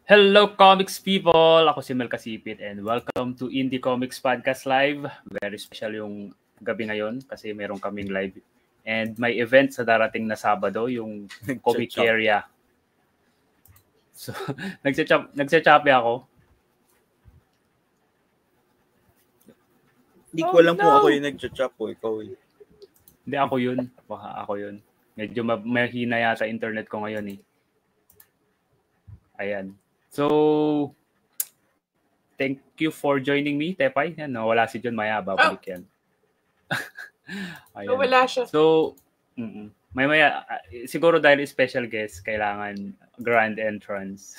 Hello comics people! Ako si Mel Kasipit and welcome to Indie Comics Podcast Live. Very special yung gabi ngayon kasi meron kaming live. And may event sa darating na Sabado, yung Comic Area. So, nagsachape ako. Hindi ko alam kung ako yung nagcha-chop o ikaw eh. Hindi, ako yun. Baka ako yun. Medyo mahina yata internet ko ngayon eh. Ayan. So, thank you for joining me, Tepay. Yan, wala si John Maya, babalik yan. Ayan. Wala siya. So, maya, siguro dahil special guest, kailangan grand entrance.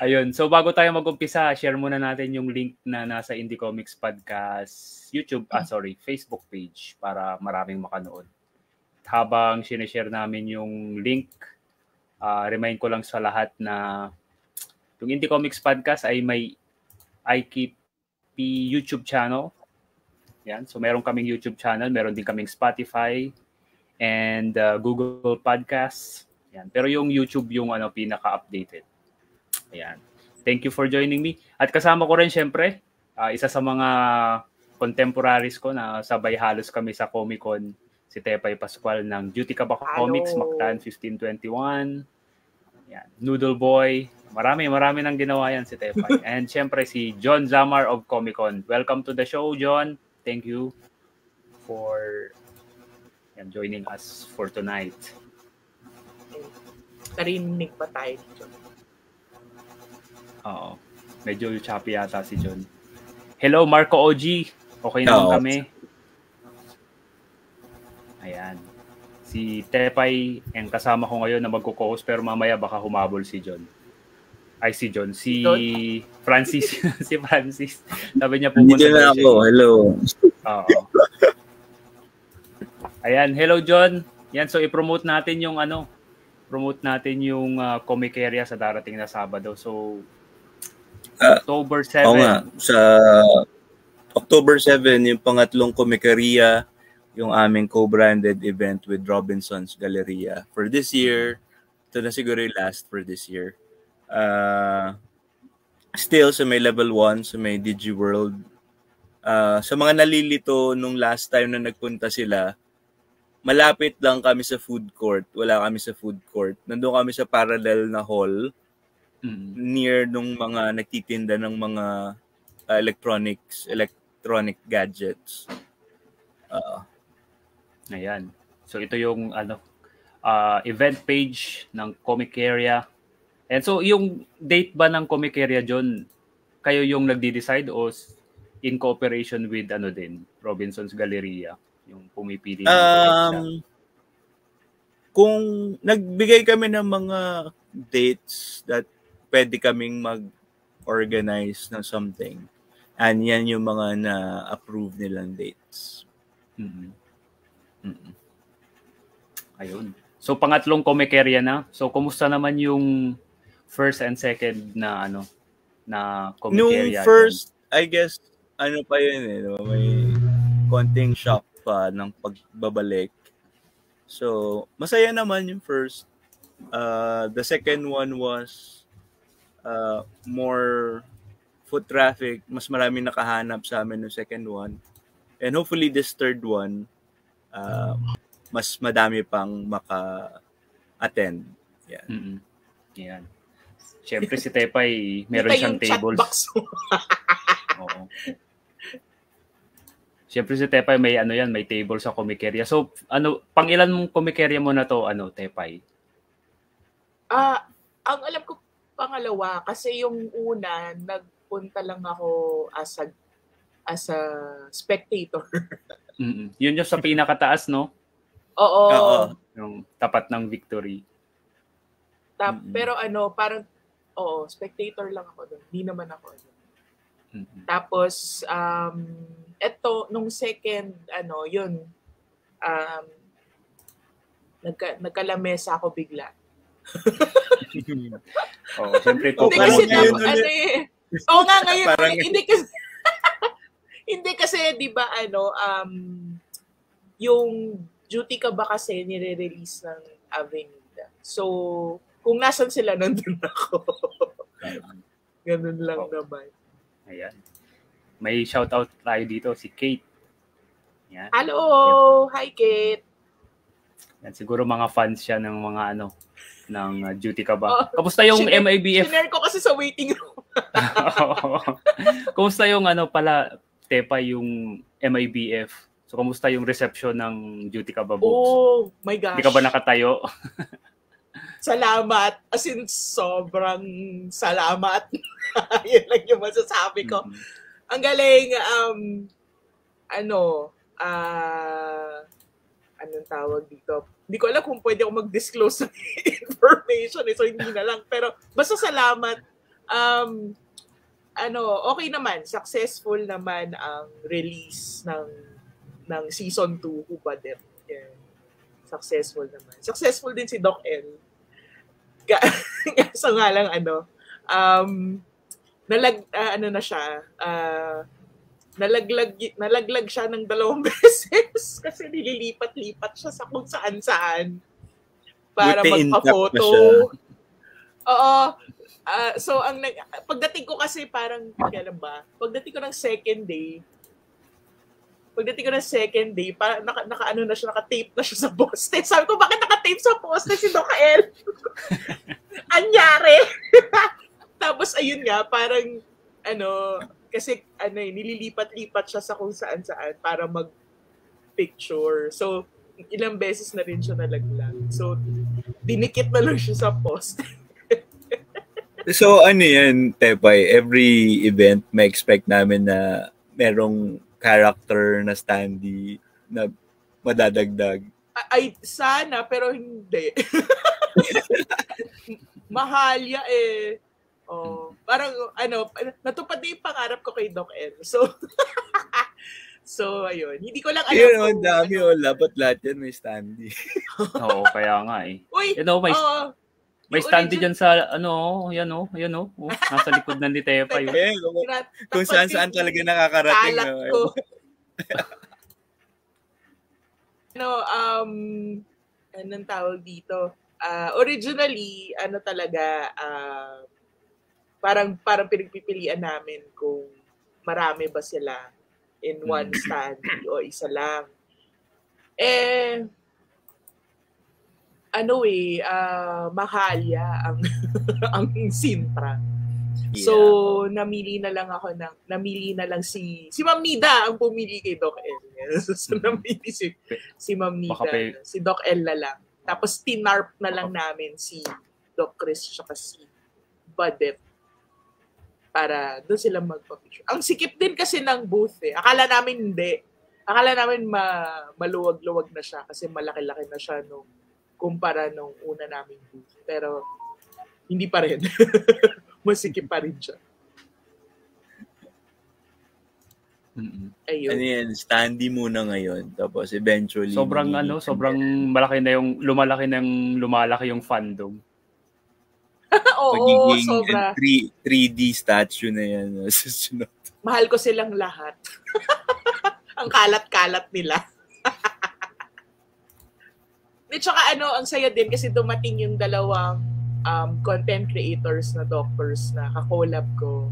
Ayun. So, bago tayo mag-umpisa, share muna natin yung link na nasa Indie Comics Podcast Facebook page para maraming makanood. Habang sinishare namin yung link, remind ko lang sa lahat na yung Indie Comics Podcast ay may IKP YouTube channel. Yan. So, meron kaming YouTube channel. Meron din kaming Spotify and Google Podcasts. Yan. Pero yung YouTube yung pinaka-updated. Ayan. Thank you for joining me. At kasama ko rin syempre, isa sa mga contemporaries ko na sabay halos kami sa Comic-Con, si Tepay Pascual ng Duty Ka Ba Comics, Mactan 1521. Yan. Noodle Boy. Marami nang ginawa yan si Tepay. And syempre si John Zamar of Comic-Con. Welcome to the show, John. Thank you for joining us for tonight. Narinig pa tayo dito. Oo. Medyo choppy yata si John. Hello, Marco OG. Okay naman kami. Ayan. Si Tepay, ang kasama ko ngayon na magko-host pero mamaya baka humabol si John. Ay, si John. Si Francis. Si Francis. Sabi niya pupunta. Hindi na ako. Hello. Oo. Ayan. Hello, John. Yan. So, i-promote natin yung Comic Area sa darating na Sabado. So, October 7. Oo nga. Sa October 7, yung pangatlong Comic Area, yung aming co-branded event with Robinson's Galleria. For this year, ito na siguro yung last for this year. Still sa may level 1, sa may DigiWorld. Sa mga nalilito nung last time na nagpunta sila, malapit lang kami sa food court. Wala kami sa food court. Nandun kami sa parallel na hall near nung mga nagtitinda ng mga electronic gadgets. Ayan. So ito yung event page ng Comic Area. And so yung date ba ng Comic Area, John, kayo yung nagde-decide o in cooperation with Robinson's Galleria, yung pumipili ng kung nagbigay kami ng mga dates that pwede kaming mag-organize ng something, and yan yung mga na-approve nilang dates. Ayun. So pangatlong Comic Area na. So kumusta naman yung first and second na Comic Area? Nung first, I guess, pa yun eh. No? May konting shock pa ng pagbabalik. So, masaya naman yung first. The second one was more foot traffic. Mas maraming nakahanap sa amin yung second one. And hopefully this third one, mas madami pang maka-attend. Yan. Yan. Siyempre si Tepay, meron siyang tables. Oo. Siyempre si Tepay may may table sa Comic Area. So, pang ilan mong Comic Area mo na to, Tepay? Ang alam ko pangalawa kasi yung una nagpunta lang ako as a spectator. Yun yung sa pinakataas, no? Oo. Yung tapat ng Victory. Pero parang spectator lang ako doon. Hindi naman ako. Tapos eto nung second yun nagkalamesa ako bigla. Siyempre ko. Kasi ngayon hindi kasi 'di ba yung Duty Ka Ba kasi nire-release ng Avenida. sila. So, kung nasan sila, nandun ako. Ganun lang naman. Ayan. May shoutout tayo dito, si Kate. Yan. Hello! Hi, Kate! Yan, siguro mga fans siya ng mga ng Duty Ka Ba? Kamusta yung MIBF? Sinare ko kasi sa waiting room. Kamusta yung pala, Tepa, yung MIBF? So, kamusta yung reception ng Duty Ka Ba books? Oh, my gosh. Hindi ka ba nakatayo? Salamat. As in, sobrang salamat. Yan lang yung masasabi ko. Ang galing, anong tawag dito? Hindi ko alam kung pwede ako mag-disclose ng information so hindi na lang. Pero basta salamat. Okay naman. Successful naman ang release ng season 2 Who Ba Dem. Yeah. Successful naman. Successful din si Doc L. So nga lang nalaglag siya ng 2 beses kasi nililipat-lipat siya sa kung saan-saan para magpa-photo. Oo. So pagdating ko kasi parang kailan ba? Pagdating ko ng second day, parang naka-tape na siya sa poste. Sabi ko, bakit naka-tape sa poste si Doc L? Anyari? Tapos ayun nga, parang kasi nililipat-lipat siya sa kung saan-saan para mag-picture. So, ilang beses na rin siya nalaglag. So, dinikit na lang siya sa post. So, yan, Tepay? Every event, may expect namin na merong character na standee na madadagdag. Ay, sana, pero hindi. Mahalya eh. Oh, parang natupad na yung pangarap ko kay Doc L. So ayun. Hindi ko lang alam. Yun, dami dapat lahat yan may standee. Oo, kaya nga eh. Uy, may standee dyan sa yan nasa likod na ni Tepa yun. Kung saan talaga nakakarating. Anong tawag dito? Originally, parang pinagpipilian namin kung marami ba sila in one standee o isa lang. Mahalya ang Sintra. Yeah. So, namili na lang si Ma'am Nida ang pumili kay Doc L. So, namili si Ma'am Nida. Si Doc L na lang. Tapos, tinarp na lang namin si Doc Chris at si Badep para doon sila magpa-picture. Ang sikip din kasi ng booth eh. Akala namin hindi. Akala namin maluwag-luwag na siya kasi malaki-laki na siya kumpara nung una naming booth. Pero hindi pa rin. Masikip pa rin siya. Ayun. Ano yan, standee muna ngayon. Tapos eventually... Sobrang lumalaki yung fandom. Oo, magiging sobra. 3D statue na yan. Mahal ko silang lahat. Ang kalat-kalat nila. At saka ang saya din kasi dumating yung 2 content creators na doctors na kakolab ko.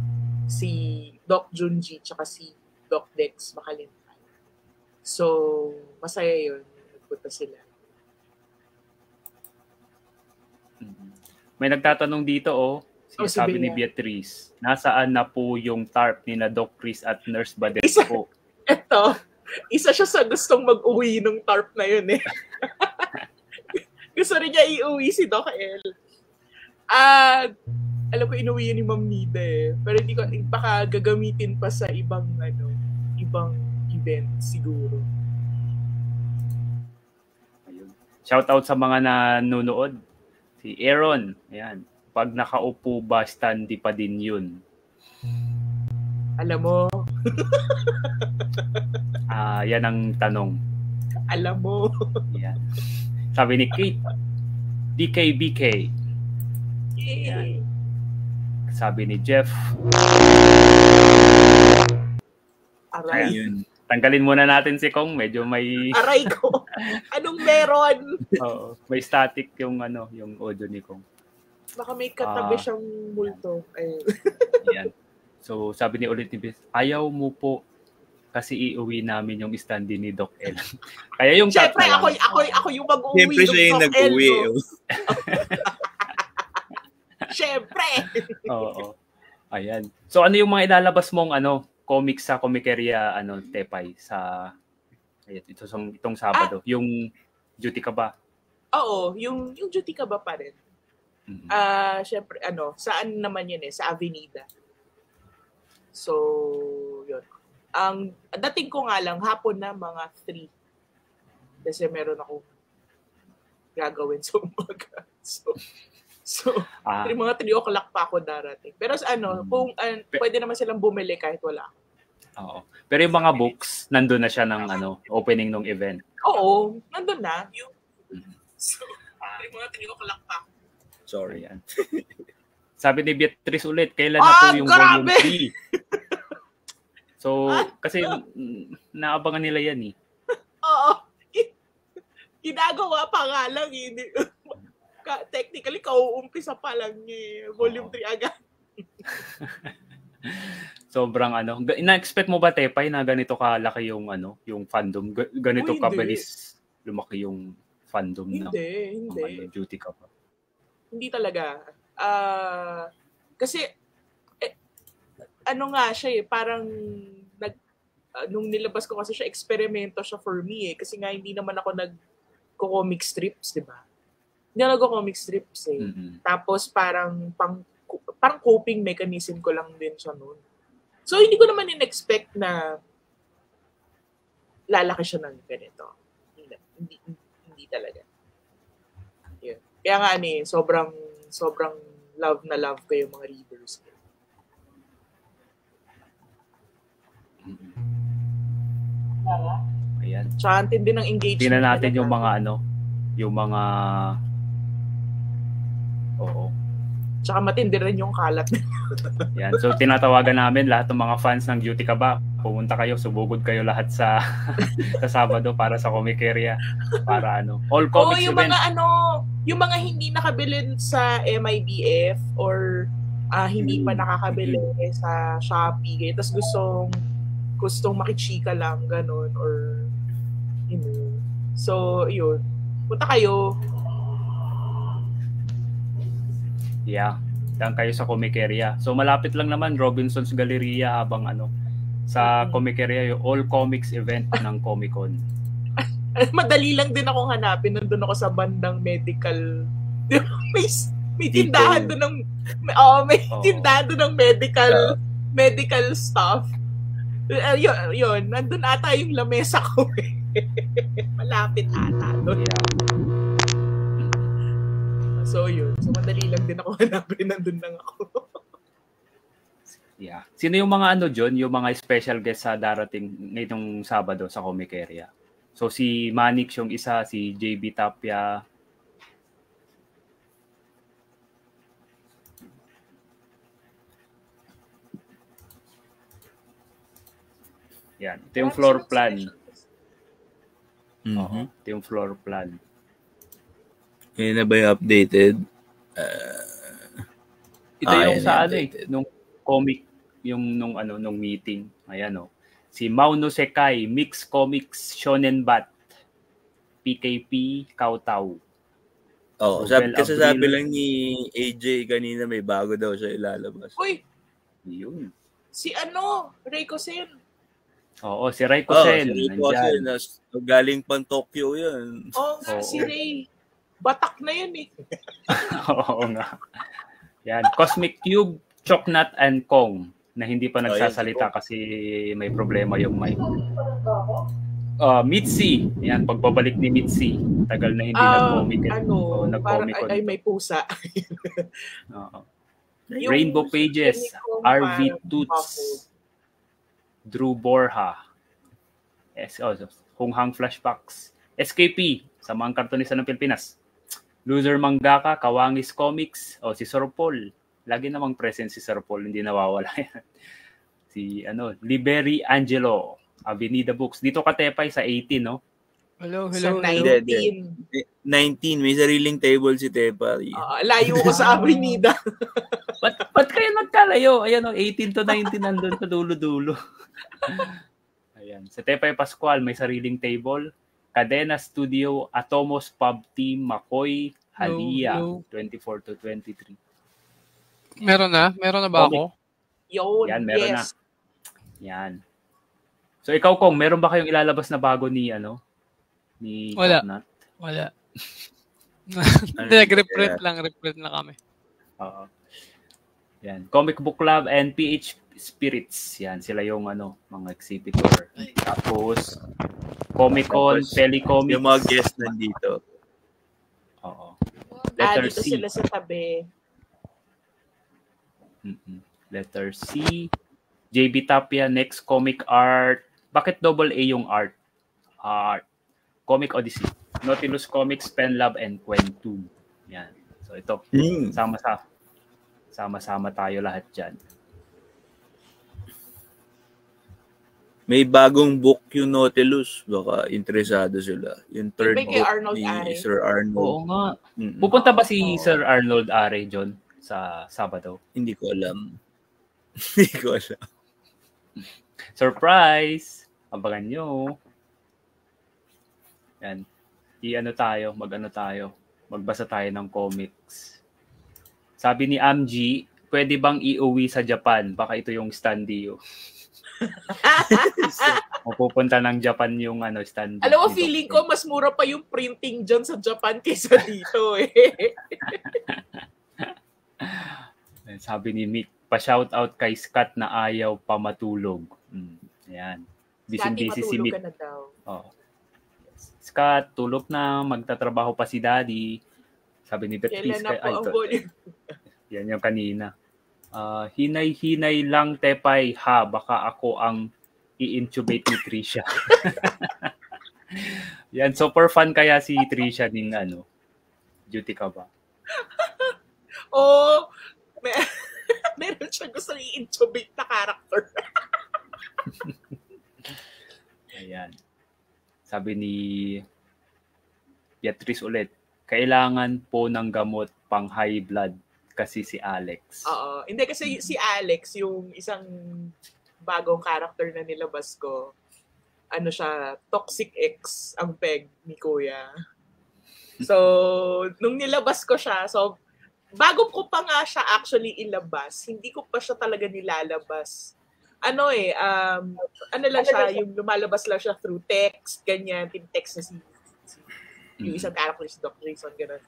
Si Doc Junji tsaka si Doc Dex Makalintay. So, masaya yun. Nagpunta sila. May nagtatanong dito, sabi ni Beatrice, nasaan na po yung tarp ni na Doc Chris at Nurse Badep po? Isa siya sa gustong mag-uwi ng tarp na yun eh. Gusto rin niya iuwi si Doc L. Alam ko inuwi yun ni Ma'am Nida eh. Pero hindi ko, baka gagamitin pa sa ibang event siguro. Ayun. Shoutout sa mga nanonood. Si Aaron, ayan. Pag nakaupo ba, standee pa din yun? Alam mo. Yan ang tanong. Alam mo. Yan. Sabi ni Kate, DKBK. Yan. Sabi ni Jeff. Aray. Ayun. Tanggalin muna natin si Kong. Medyo may... Aray ko. Anong meron? Oo. May static yung yung audio ni Kong. Baka may katabi siyang multo. Ayun. Yan. So, sabi ni ulit ni Beth, ayaw mo po kasi iuwi namin yung stand ni Doc L. Kaya yung Siyempre, tatlo lang. ako yung mag-uwi. Siyempre siya yung nag-uwi. Siyempre. Oo. Ayan. So, ano yung mga ilalabas mong comics sa Comiceria, Tepay, sa itong Sabado? Yung Duty ka ba? Oo, yung Duty ka ba pa rin? Siyempre, saan naman yun sa Avenida. So, yun. Ang dating ko nga lang, hapon na mga 3. Kasi meron ako gagawin sa umaga. So mga 3 o'clock pa ako darating. Pero kung pwede naman silang bumili kahit wala. Oo. Pero yung mga books, nandun na siya ng opening ng event. Oo, nandun na. So, mga 3 o'clock pa. Sorry. Yan. Sabi ni Beatrice ulit, kailan na po yung volume 3? So, kasi naabangan nila yan eh. Oo. Ginagawa pa nga lang. Technically, kauumpisa pa lang volume 3 agad. Sobrang ina-expect mo ba, Tepay, na ganito kalaki yung yung fandom? Ganito kabilis lumaki yung fandom na? Hindi. Duty ka pa? Hindi talaga. Kasi nga siya parang nung nilabas ko kasi siya, eksperimento siya for me kasi nga hindi naman ako nagko-comic strips, di ba? Hindi ako nagko-comic strips Tapos parang coping mechanism ko lang din siya noon. So hindi ko naman in-expect na lalaki siya ng ganito. Hindi talaga. Yun. Kaya nga sobrang love na love ko yung mga readers ko. Ayan. Tsaka din ng engagement. Tingnan natin yung mga Oo. Tsaka matindi rin yung kalat. Yan. So tinatawagan namin lahat ng mga fans ng Duty ka ba? Pumunta kayo, subugod kayo lahat sa Sabado para sa Comiceria para all comics yung event. Yung mga hindi nakabili sa MIBF or hindi pa nakakabili sa Shopee, tapos gustong makichika lang ganun or so yun, punta kayo. Yeah, dan kayo sa Comiceria. So malapit lang naman, Robinson's Galleria habang sa Comiceria yung all comics event ng Comic-Con. Madali lang din ako hanapin. Nandun ako sa bandang medical. May tindahan doon ng tindahan doon ng medical stuff. Yun, nandun ata yung lamesa ko. Malapit ata doon. Yeah. So yun. So madali lang din ako hanapin. Nandun lang ako. Yeah. Sino yung mga John? Yung mga special guest sa darating ngayong Sabado sa Comiceria? So si Manix yung isa, si JB Tapia. Yan. Ito yung floor plan. Ito yung floor plan. Kaya na ba yung updated? Ito yung sa nung comic, nung meeting. Ayan Si Mauno Sekai, Mix Comics, Shonen Bat, PKP, Kautau. Sabi lang ni AJ kanina may bago daw siya ilalabas. Uy! Yun. Si Reiko Sen. Oo, si Reiko Sen. Si Reiko Sen. Galing pang Tokyo yun. Si Ray. Batak na yun eh. Oo nga. Yan. Cosmic Cube, Choknat, and Kong na hindi pa nagsasalita kasi may problema yung mic. Mitzi. Yan, pagbabalik ni Mitzi. Tagal na hindi nag-Comic-Con. Ay, may pusa. Rainbow Pages, RV Toots, Drew Borja, Hong Hang Flashbacks, SKP, sa mga kartonista ng Pilipinas, Loser Mangaka, Kawangis Comics, si Sir Paul. Lagi namang present si Sir Paul, hindi nawawala yan. Si Liberi Angelo, Avenida Books. Dito ka Tepay sa 18, no? Hello. Sa Hindi. 19, may sariling table si Tepa. Layo ko sa Avenida. Ba't kayo nagkalayo? Ayan, 18 to 19 nandun sa dulo-dulo. Ayan. Sa Tepay Pascual, may sariling table. Cadena Studio, Atomos Pub Team, Makoy, Halia, 24 to 23. Meron na ba ako? Yun, yan, meron yes. na. Yan. So ikaw, Kong, meron ba kayong ilalabas na bago ni Wala. Topnut? Wala. Reprint lang kami. Oo. Yan. Comic Book Club and PH Spirits. Yan, sila yung mga exhibitor. Tapos, Comic-Con, Telecomics. Yung mga guest nandito. Oo. Letter Dito C. sila sa tabi. Letter C. JB Tapia, Next Comic Art. Bakit double A yung art? Comic Odyssey. Nautilus Comics, Pen Lab, and Quentu. Yan. So ito. Sama-sama tayo lahat dyan. May bagong book yung Nautilus. Baka interesado sila. Yung third May kay book Arnold ni Are. Sir Arnold. Oo nga. Pupunta ba si Sir Arnold Are, John, sa Sabado? Hindi ko alam. Surprise! Abangan nyo. Yan. Mag-ano tayo. Magbasa tayo ng comics. Sabi ni Amji, pwede bang iuwi sa Japan? Baka ito yung standee. Mapupunta ng Japan yung standee. Alam mo, feeling ko mas mura pa yung printing dyan sa Japan kaysa dito eh. Sabi ni Mick, pa-shoutout kay Scott na ayaw pa matulog. Ayan. Busy si Mick. Ka na daw. Oh. Scott, tulog na, magtatrabaho pa si Daddy. Sabi ni Beth, kailan na po ang volume? Yan yung kanina. Hinay-hinay lang, Tepay, ha, baka ako ang i-intubate ni Trisha. Yan, super fun kaya si Trisha ng duty ka ba? Oh, meron siya gusto i-intubate na character. Ayan. Sabi ni Beatrice ulit, kailangan po ng gamot pang high blood kasi si Alex. Oo. Hindi kasi si Alex, yung isang bagong character na nilabas ko, siya, toxic ex ang peg ni Kuya. So, nung nilabas ko siya, bago ko pa nga siya actually ilabas, hindi ko pa siya talaga nilalabas. Lang siya, yung lumalabas lang siya through text, ganyan, text na yung isang character si Doc Jason, gano'n.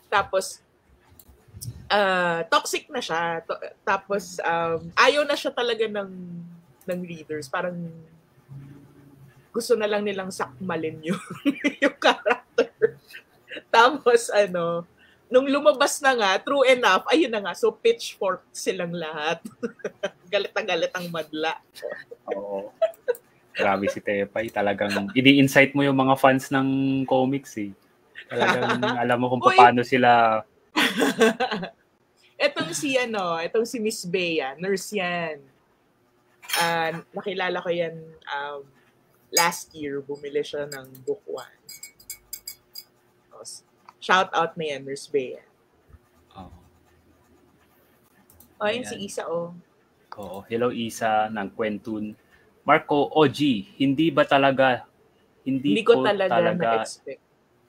Tapos, toxic na siya. Tapos, ayaw na siya talaga ng readers. Parang, gusto na lang nilang sakmalin yung character. Tapos, nung lumabas na nga, true enough, ayun na nga, so pitchfork silang lahat. Galit na galit ang madla. Oo. Grabe si Tepay. Talagang ini-insight mo yung mga fans ng comics eh. Talagang alam mo kung paano sila... Itong si Miss Bea, nurse yan. Nakilala ko yan last year, bumili siya ng book 1. Shout out na yan, Nurse Bea. Yun si Isa, Oo. Hello, Isa ng Quentun. Marco, OG, hindi ko talaga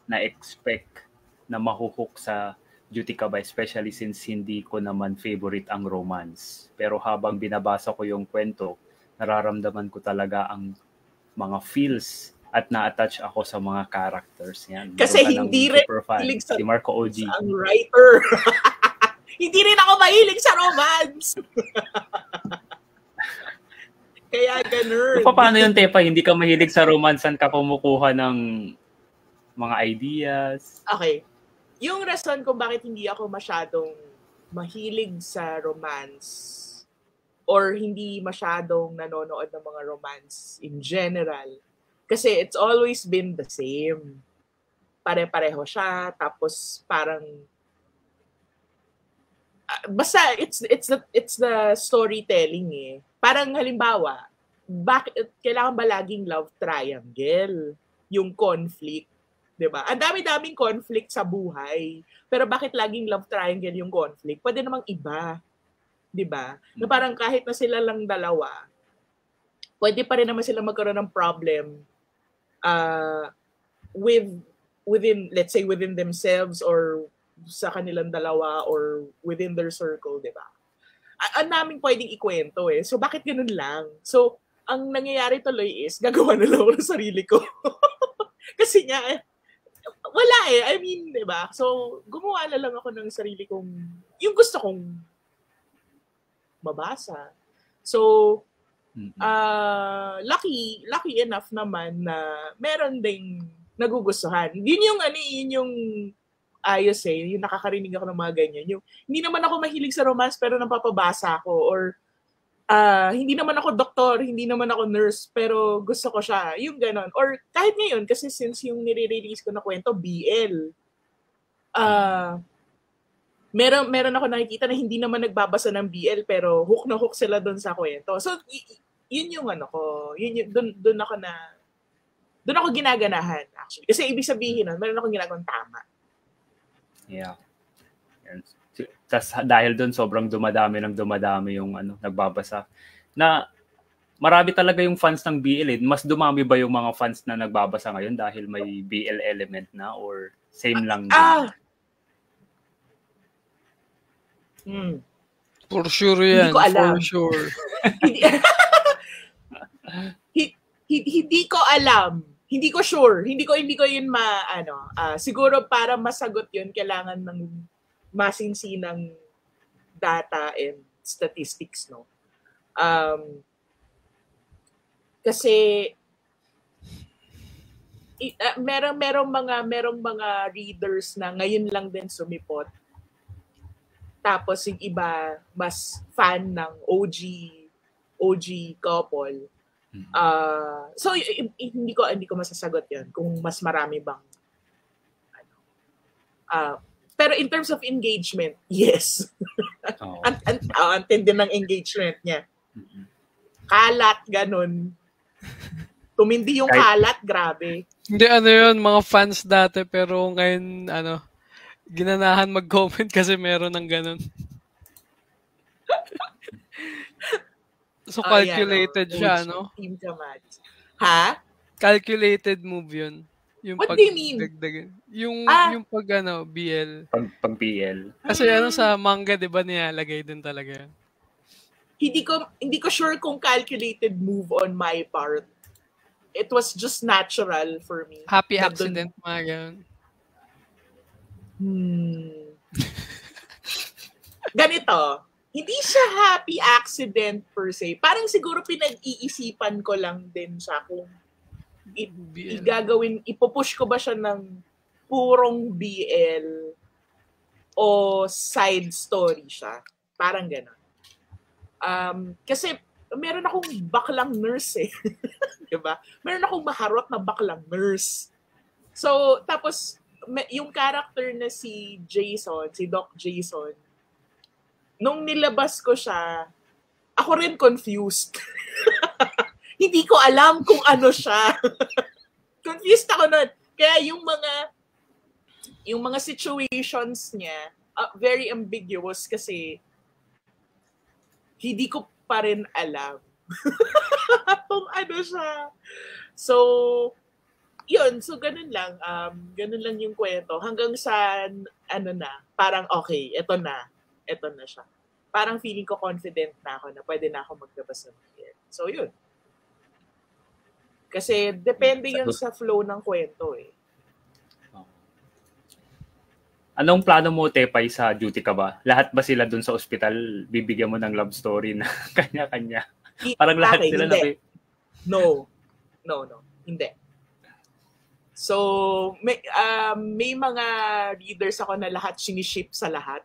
na-expect na mahuhook sa duty ka ba, especially since hindi ko naman favorite ang romance. Pero habang binabasa ko yung kwento, nararamdaman ko talaga ang mga feels at na-attach ako sa mga characters. Yan. Kasi hindi rin mahilig si Marco OG. Ang writer. Hindi rin ako mahilig sa romance. Kaya ganun. Paano yun, Tepa? Hindi ka mahilig sa romance, saan ka kumukuha ng mga ideas? Okay. Yung rason kung bakit hindi ako masyadong mahilig sa romance or hindi masyadong nanonood ng mga romance in general, kasi it's always been the same. Pare-pareho siya, tapos parang basta it's the storytelling eh. Parang halimbawa, bakit kailangan ba laging love triangle? yung conflict. 'Di ba? Ang dami-daming conflict sa buhay. Pero bakit laging love triangle yung conflict? Pwede namang iba. 'Di ba? Na parang kahit na sila lang dalawa, pwede pa rin naman sila magkaroon ng problem within, let's say, within themselves or sa kanilang dalawa or within their circle, 'di ba? Ang naming pwedeng ikwento eh. So bakit ganun lang? So ang nangyayari tuloy is gagawa na lang ako ng sarili ko. Kasi nga wala eh. I mean, 'di ba? So gumawa na lang ako ng sarili kong yung gusto kong mabasa. So lucky enough naman na meron ding nagugustuhan. Yun yung ayos eh, yung nakakarinig ako ng mga ganyan. Yung hindi naman ako mahilig sa romance pero napapabasa ako, or hindi naman ako doktor, hindi naman ako nurse pero gusto ko siya. Yung ganon. Or kahit ngayon kasi since yung nire-release ko na kwento BL. Meron ako nakikita na hindi naman nagbabasa ng BL pero hook na hook sila doon sa kwento. So yun yung ano ko, doon ako ginaganahan actually. Kasi ibig sabihin nun, meron akong ginagawang tama. Yeah. Tas dahil doon sobrang dumadami yung nagbabasa. Na marami talaga yung fans ng BL eh. Mas dumami ba yung mga fans na nagbabasa ngayon dahil may BL element na or same lang? For sure yan. Hindi ko alam. For sure. Hindi ko alam. Hindi ko sure. Hindi ko yun siguro para masagot yun, kailangan ng masinsinang data and statistics, no? Kasi merong mga readers na ngayon lang din sumipot. Tapos yung iba mas fan ng OG couple. So hindi ko masasagot 'yon kung mas marami bang pero in terms of engagement, yes. Ang tindi ng engagement niya. Kalat ganun. Tumindi yung kalat, grabe. Hindi yun, mga fans dati pero ngayon ginanahan mag-comment kasi meron ng ganun. So calculated siya, no? Team Kamats. Ha? Calculated move yun. Yung What do you mean? Yung pag BL. Pag BL. Kasi sa manga, 'di ba, nilalagay din talaga yan. Hindi ko sure kung calculated move on my part. It was just natural for me. Happy accident, mga ganun. Ganito. Hindi siya happy accident per se. Parang siguro pinag-iisipan ko lang din siya kung ipupush ko ba siya ng purong BL o side story siya. Parang gano'n. Kasi meron akong baklang nurse eh. Diba? Meron akong maharot na baklang nurse. So, tapos, yung character na si Doc Jason, nung nilabas ko siya, ako rin confused. Hindi ko alam kung ano siya. Confused ako nun. Kaya yung mga situations niya, very ambiguous kasi hindi ko pa rin alam kung ano siya. So, yun. So, ganun lang. Ganun lang yung kwento. Hanggang sa, parang okay, eto na siya. Parang feeling ko confident na ako na pwede na ako maglabas ng BL. So, yun. Kasi depende yun sa flow ng kwento eh. Anong plano mo, Tepay, sa duty ka ba? Lahat ba sila dun sa ospital, bibigyan mo ng love story na kanya-kanya? Parang lahat sila hindi. No. Hindi. So, may mga readers ako na lahat siniship sa lahat.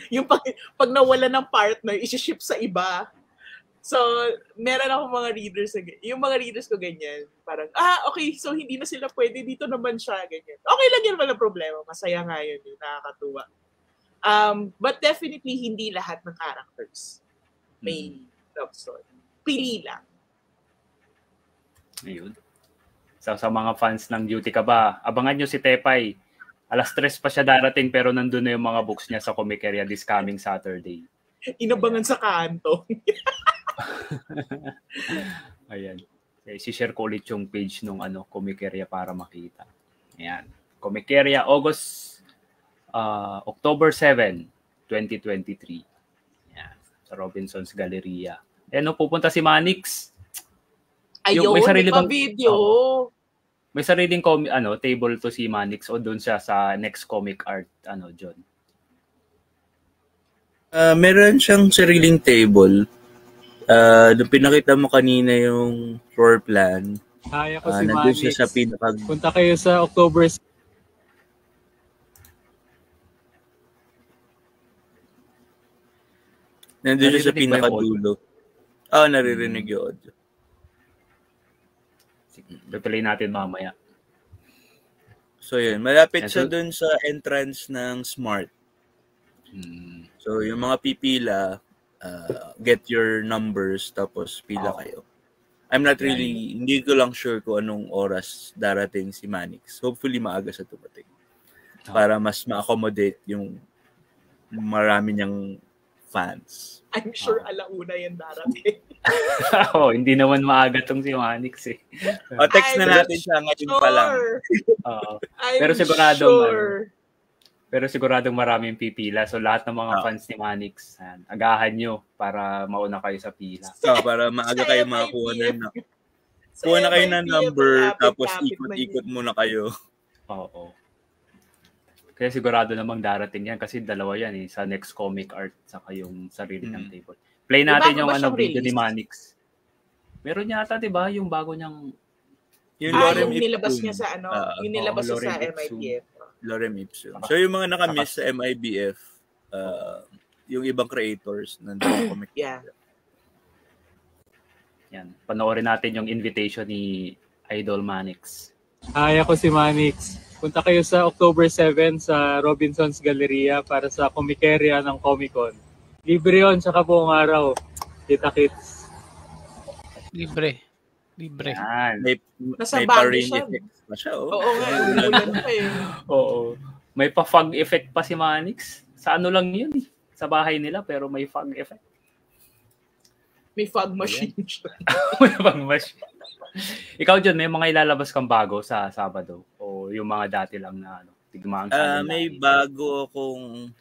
Yung pag nawala ng partner, isi-ship sa iba. So, meron ako mga readers, yung mga readers ko ganyan, parang, okay, so hindi na sila pwede, dito naman siya, ganyan. Okay lang yun, walang problema, masaya nga yun, nakakatuwa. But definitely, hindi lahat ng characters may love story. Pili lang. Ayun. sa mga fans ng Duty Ka Ba, abangan nyo si Tepay. 3:00 pa siya darating pero nandun na yung mga books niya sa Comiceria this coming Saturday. Inabangan sa kanto. Ayan. Si-share ko ulit yung page nung Comiceria para makita. Ayan. Comiceria, October 7, 2023. Ayan. Sa Robinson's Galleria. Pupunta si Manix. Ayun, may sarili bang video. May sariling table to si Manix o doon siya sa Next Comic Art, John? Meron siyang sariling table. Nung pinakita mo kanina yung floor plan, Kaya ko si nandun Manix. siya sa Punta kayo sa October. Nandun siya sa pinakadulo. Naririnig yung audio. Tutuloy natin mamaya. So yun, malapit siya dun sa entrance ng Smart. So yung mga pipila, get your numbers tapos pila kayo. I'm not really, hindi ko lang sure kung anong oras darating si Manix. Hopefully maaga siya dumating. Para mas ma-accommodate yung marami niyang fans. I'm sure alauna yan darating. Hindi naman maaga tong si Manix eh. Text na natin siya ngayon pa lang. Pero siguradong maraming pipila. So lahat ng mga fans ni Manix, agahan nyo para mauna kayo sa pila. Para maaga kayo makakuha na. Kuha na kayo ng number, tapos ikot-ikot muna kayo. Oo. Kaya sigurado namang darating yan kasi dalawa yan sa Next Comic Art saka yung sarili ng table. Play natin yung video ni Manix. Meron yata 'di ba yung bago niyang yung nilabas niya sa yung nilabas sa MIBF. Lorem Ipsum. So yung mga nakamiss sa MIBF, yung ibang creators nandun comic. Yeah. Yan. Panoorin natin yung invitation ni Idol Manix. Kaya ko si Manix. Punta kayo sa October 7 sa Robinson's Galleria para sa Comiceria ng Comic-Con. Libre yun, tsaka buong araw. Kita-kits. Libre. Yan. Nasa may bagay pa-rain siya. effect pa siya. Oo nga, ulan pa eh. Oo. May pa-fog effect pa si Manix. Sa lang yun eh. Sa bahay nila pero may fog effect. May fog machine siya. May fog machine. Ikaw, John, may mga ilalabas kang bago sa Sabado? O yung mga dati lang na tigmaan ka? May bago akong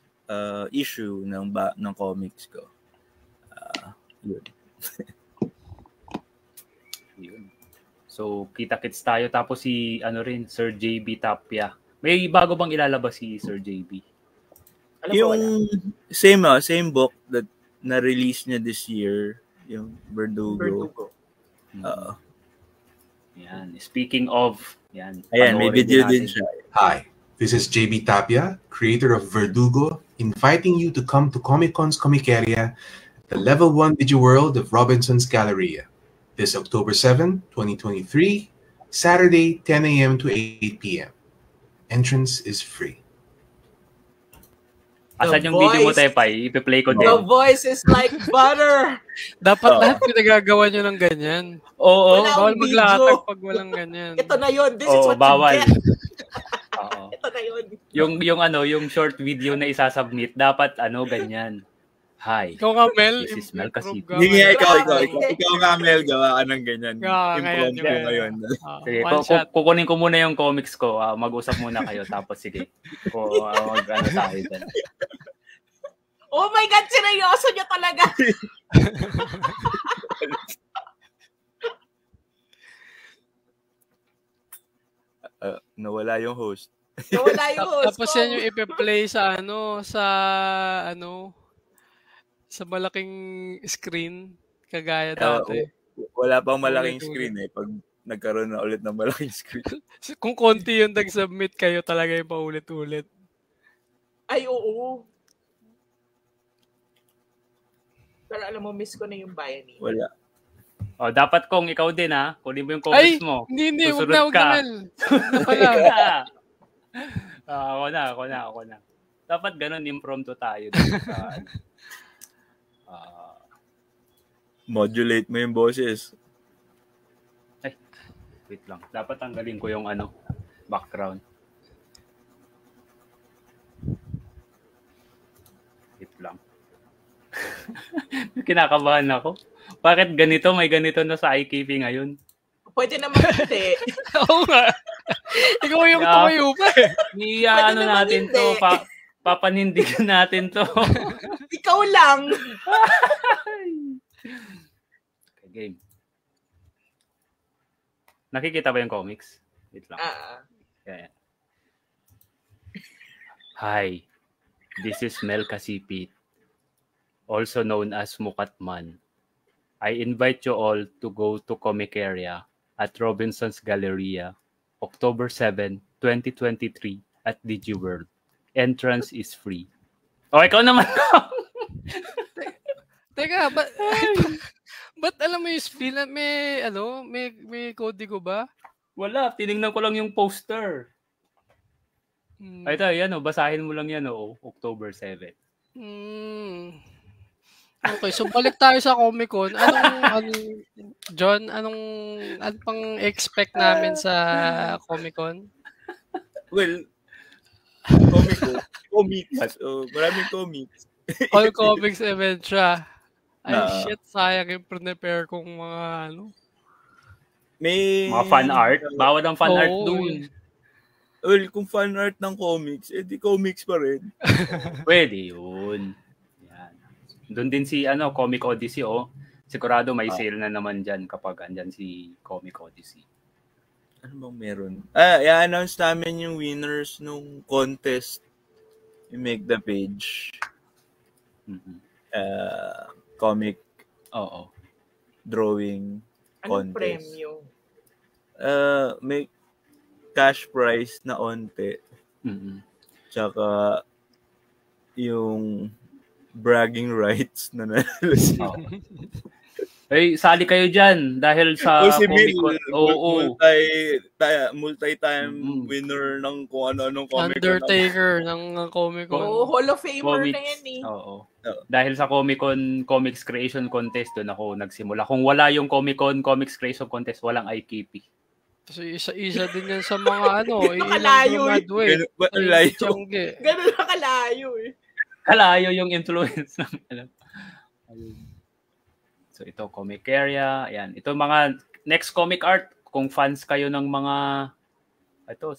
issue ng comics ko. Yun. Yun. So, kita-kits tayo. Tapos si, Sir JB Tapia. May bago bang ilalabas si Sir JB? Yung same book that na-release niya this year, yung Verdugo. Yan. Speaking of, yan. Ayan, may video din siya. Hi, this is JB Tapia, creator of Verdugo, inviting you to come to Comic-Con's Comiceria at the Level 1 DigiWorld of Robinson's Galleria this October 7, 2023, Saturday, 10 a.m. to 8 p.m. Entrance is free. Asan yung video mo, Tepay? Ipi-play ko din. The voice is like butter. Dapat lahat pinagagawa nyo ng ganyan. Oo. Bawal maglatag pag walang ganyan. Ito na yun. This is what bawal. you get. Oo. Ito na yun. Yung short video na isasubmit, dapat ganyan. Hi. Ikaw nga, Mel. This is Mel Casito. Hindi nga, ikaw nga, Mel, gawa ka ng ganyan. Impromptu ngayon. ngayon. Sige, kukunin ko muna yung comics ko. Mag-usap muna kayo, tapos sige. Tayo dyan. Oh my God, seryoso niya talaga. Nawala yung host. Tapos yan yung ipe-play sa sa malaking screen kagaya dati. Wala pang malaking screen pag nagkaroon na ulit ng malaking screen. Kung konti yung nag-submit kayo talaga yung paulit-ulit. Ay, oo. Pero alam mo, miss ko na yung bayani. Wala. Dapat kung ikaw din kunin mo yung comics mo. Hindi, wag Susunod na, Mel. Ako na. Dapat ganun, impromptu tayo. Modulate mo yung boses. Wait lang. Dapat tanggalin ko yung background. Wait lang. Kinakabahan ako. Bakit ganito? May ganito na sa IKP ngayon. Pwede naman hindi. Oo nga. Ikaw yung tumayo pa. Pwede naman natin hindi. to. Papanindigan natin to. Ikaw lang. Okay, game. Nakikita ba yung comics? Wait lang. Yeah. Hi, this is Mel Kasipit, also known as Mukatman. I invite you all to go to Comiceria at Robinson's Galleria, October 7, 2023 at DigiWorld. Entrance is free. Oh, ikaw naman. Teka, ba't alam mo yung spiel? May kodigo ba? Wala, tinignan ko lang yung poster. Ay, ito, yan basahin mo lang yan, October 7. Okay, so balik tayo sa Comic-Con. John, anong pang expect namin sa Comic-Con? Well, comics. So, maraming comics. All comics event siya. Ay, shit, sayang yung prepare kong mga May mga fan art. Bawal ang fan art Oo, doon. Well, kung fan art ng comics, di comics pa rin. Pwede yun. Yan. Doon din si Comic Odyssey, Sigurado may sale na naman dyan kapag andyan si Comic Odyssey. Ano bang meron? I-announce namin yung winners nung contest. You make the page. Comic drawing Anong contest. premyo? May cash prize na onte. Tsaka yung bragging rights na nanalo siya. Hey, sali kayo dyan dahil sa si Comic-Con. Multi-time winner ng kung ano-anong Comic-Con. Undertaker ng Comic-Con. Hall of Famer na yan eh. Oo. Dahil sa Comic-Con Comics Creation Contest, doon ako nagsimula. Kung wala yung Comic-Con Comics Creation Contest, walang IKP. Kasi isa din yan sa mga Nakalayo Ganun na kalayo eh. Kalayo yung influence ng So ito, Comiceria. Ayan. Ito mga next comic art. Kung fans kayo ng mga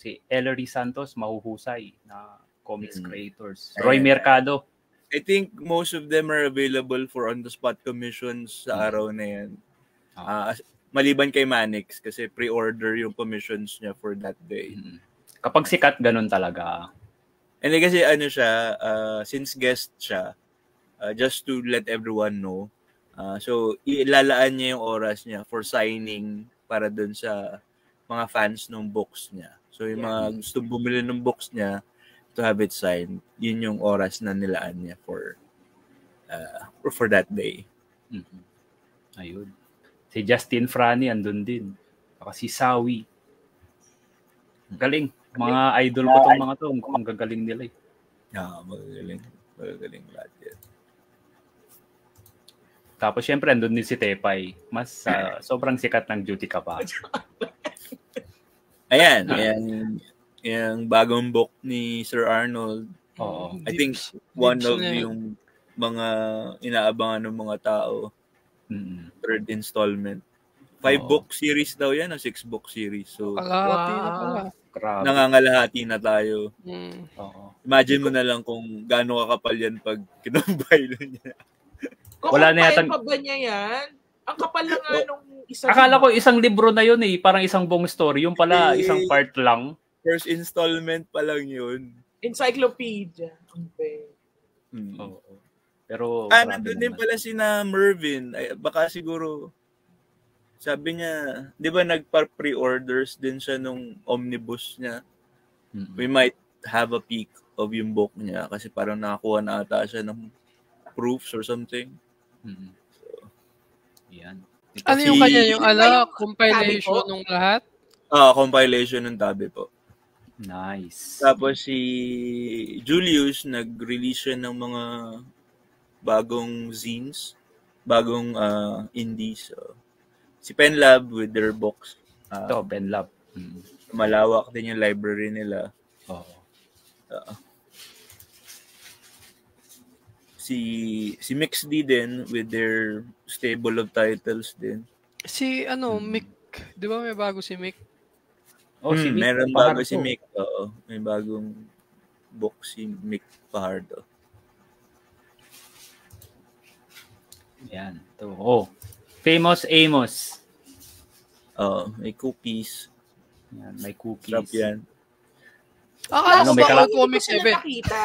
si Ellery Santos, mahuhusay na comics creators. Roy Mercado. I think most of them are available for on-the-spot commissions sa araw na yan. Maliban kay Manix kasi pre-order yung commissions niya for that day. Kapag sikat, ganun talaga. And kasi siya, since guest siya, just to let everyone know, so ilalaan niya yung oras niya for signing para dun sa mga fans ng books niya. So yung mga gusto bumili ng books niya to have it signed, yun yung oras na nilaan niya for that day. Ayun. Si Justin Frani andun din. Saka si Sawi. Galing. Mga idol ko tong mga to. Ang gagaling nila eh. Magagaling. Magagaling lahat yan. Tapos syempre andun din si Tepay. Mas sobrang sikat ng duty ka pa. Ayan. Yung bagong book ni Sir Arnold. I think one of yung mga inaabangan ng mga tao. Third installment. 5-book series daw yan, 6-book series. So, kalahati na pala. Nangangalahati na tayo. Imagine mo na lang kung gaano kakapal yan pag kinumbay niya. Wala na yata. Pa ba niya yan? Ang kapal na nga nung isang... Akala ko isang libro na yun eh. Parang isang buong story. Yung pala, isang part lang. First installment pa lang yun. Encyclopedia. Pero nandun din pala si na Mervin. Ay, baka siguro, sabi niya, di ba nagpa-pre-orders din siya nung omnibus niya? We might have a peek of yung book niya kasi parang nakakuha na ata siya ng proofs or something. So, yan. Ano yung kanya yung compilation ng lahat? Compilation ng tabi po. Nice. Tapos si Julius nag-release siya ng mga bagong zines, bagong indies. Si Penlab with their books. Ito, Benlab. Malawak din yung library nila. Oo. Si Mix D din with their stable of titles din. Si Mick, 'di ba may bago si Mick? Si Mick meron Fajardo. bago si Mick. Oo, may bagong book si Mick Fajardo. Yan. Ito. Famous Amos. May cookies. Yan, may cookies. Sarap yan. Akala ko may ba kala- comics Hindi ko sila event? nakita.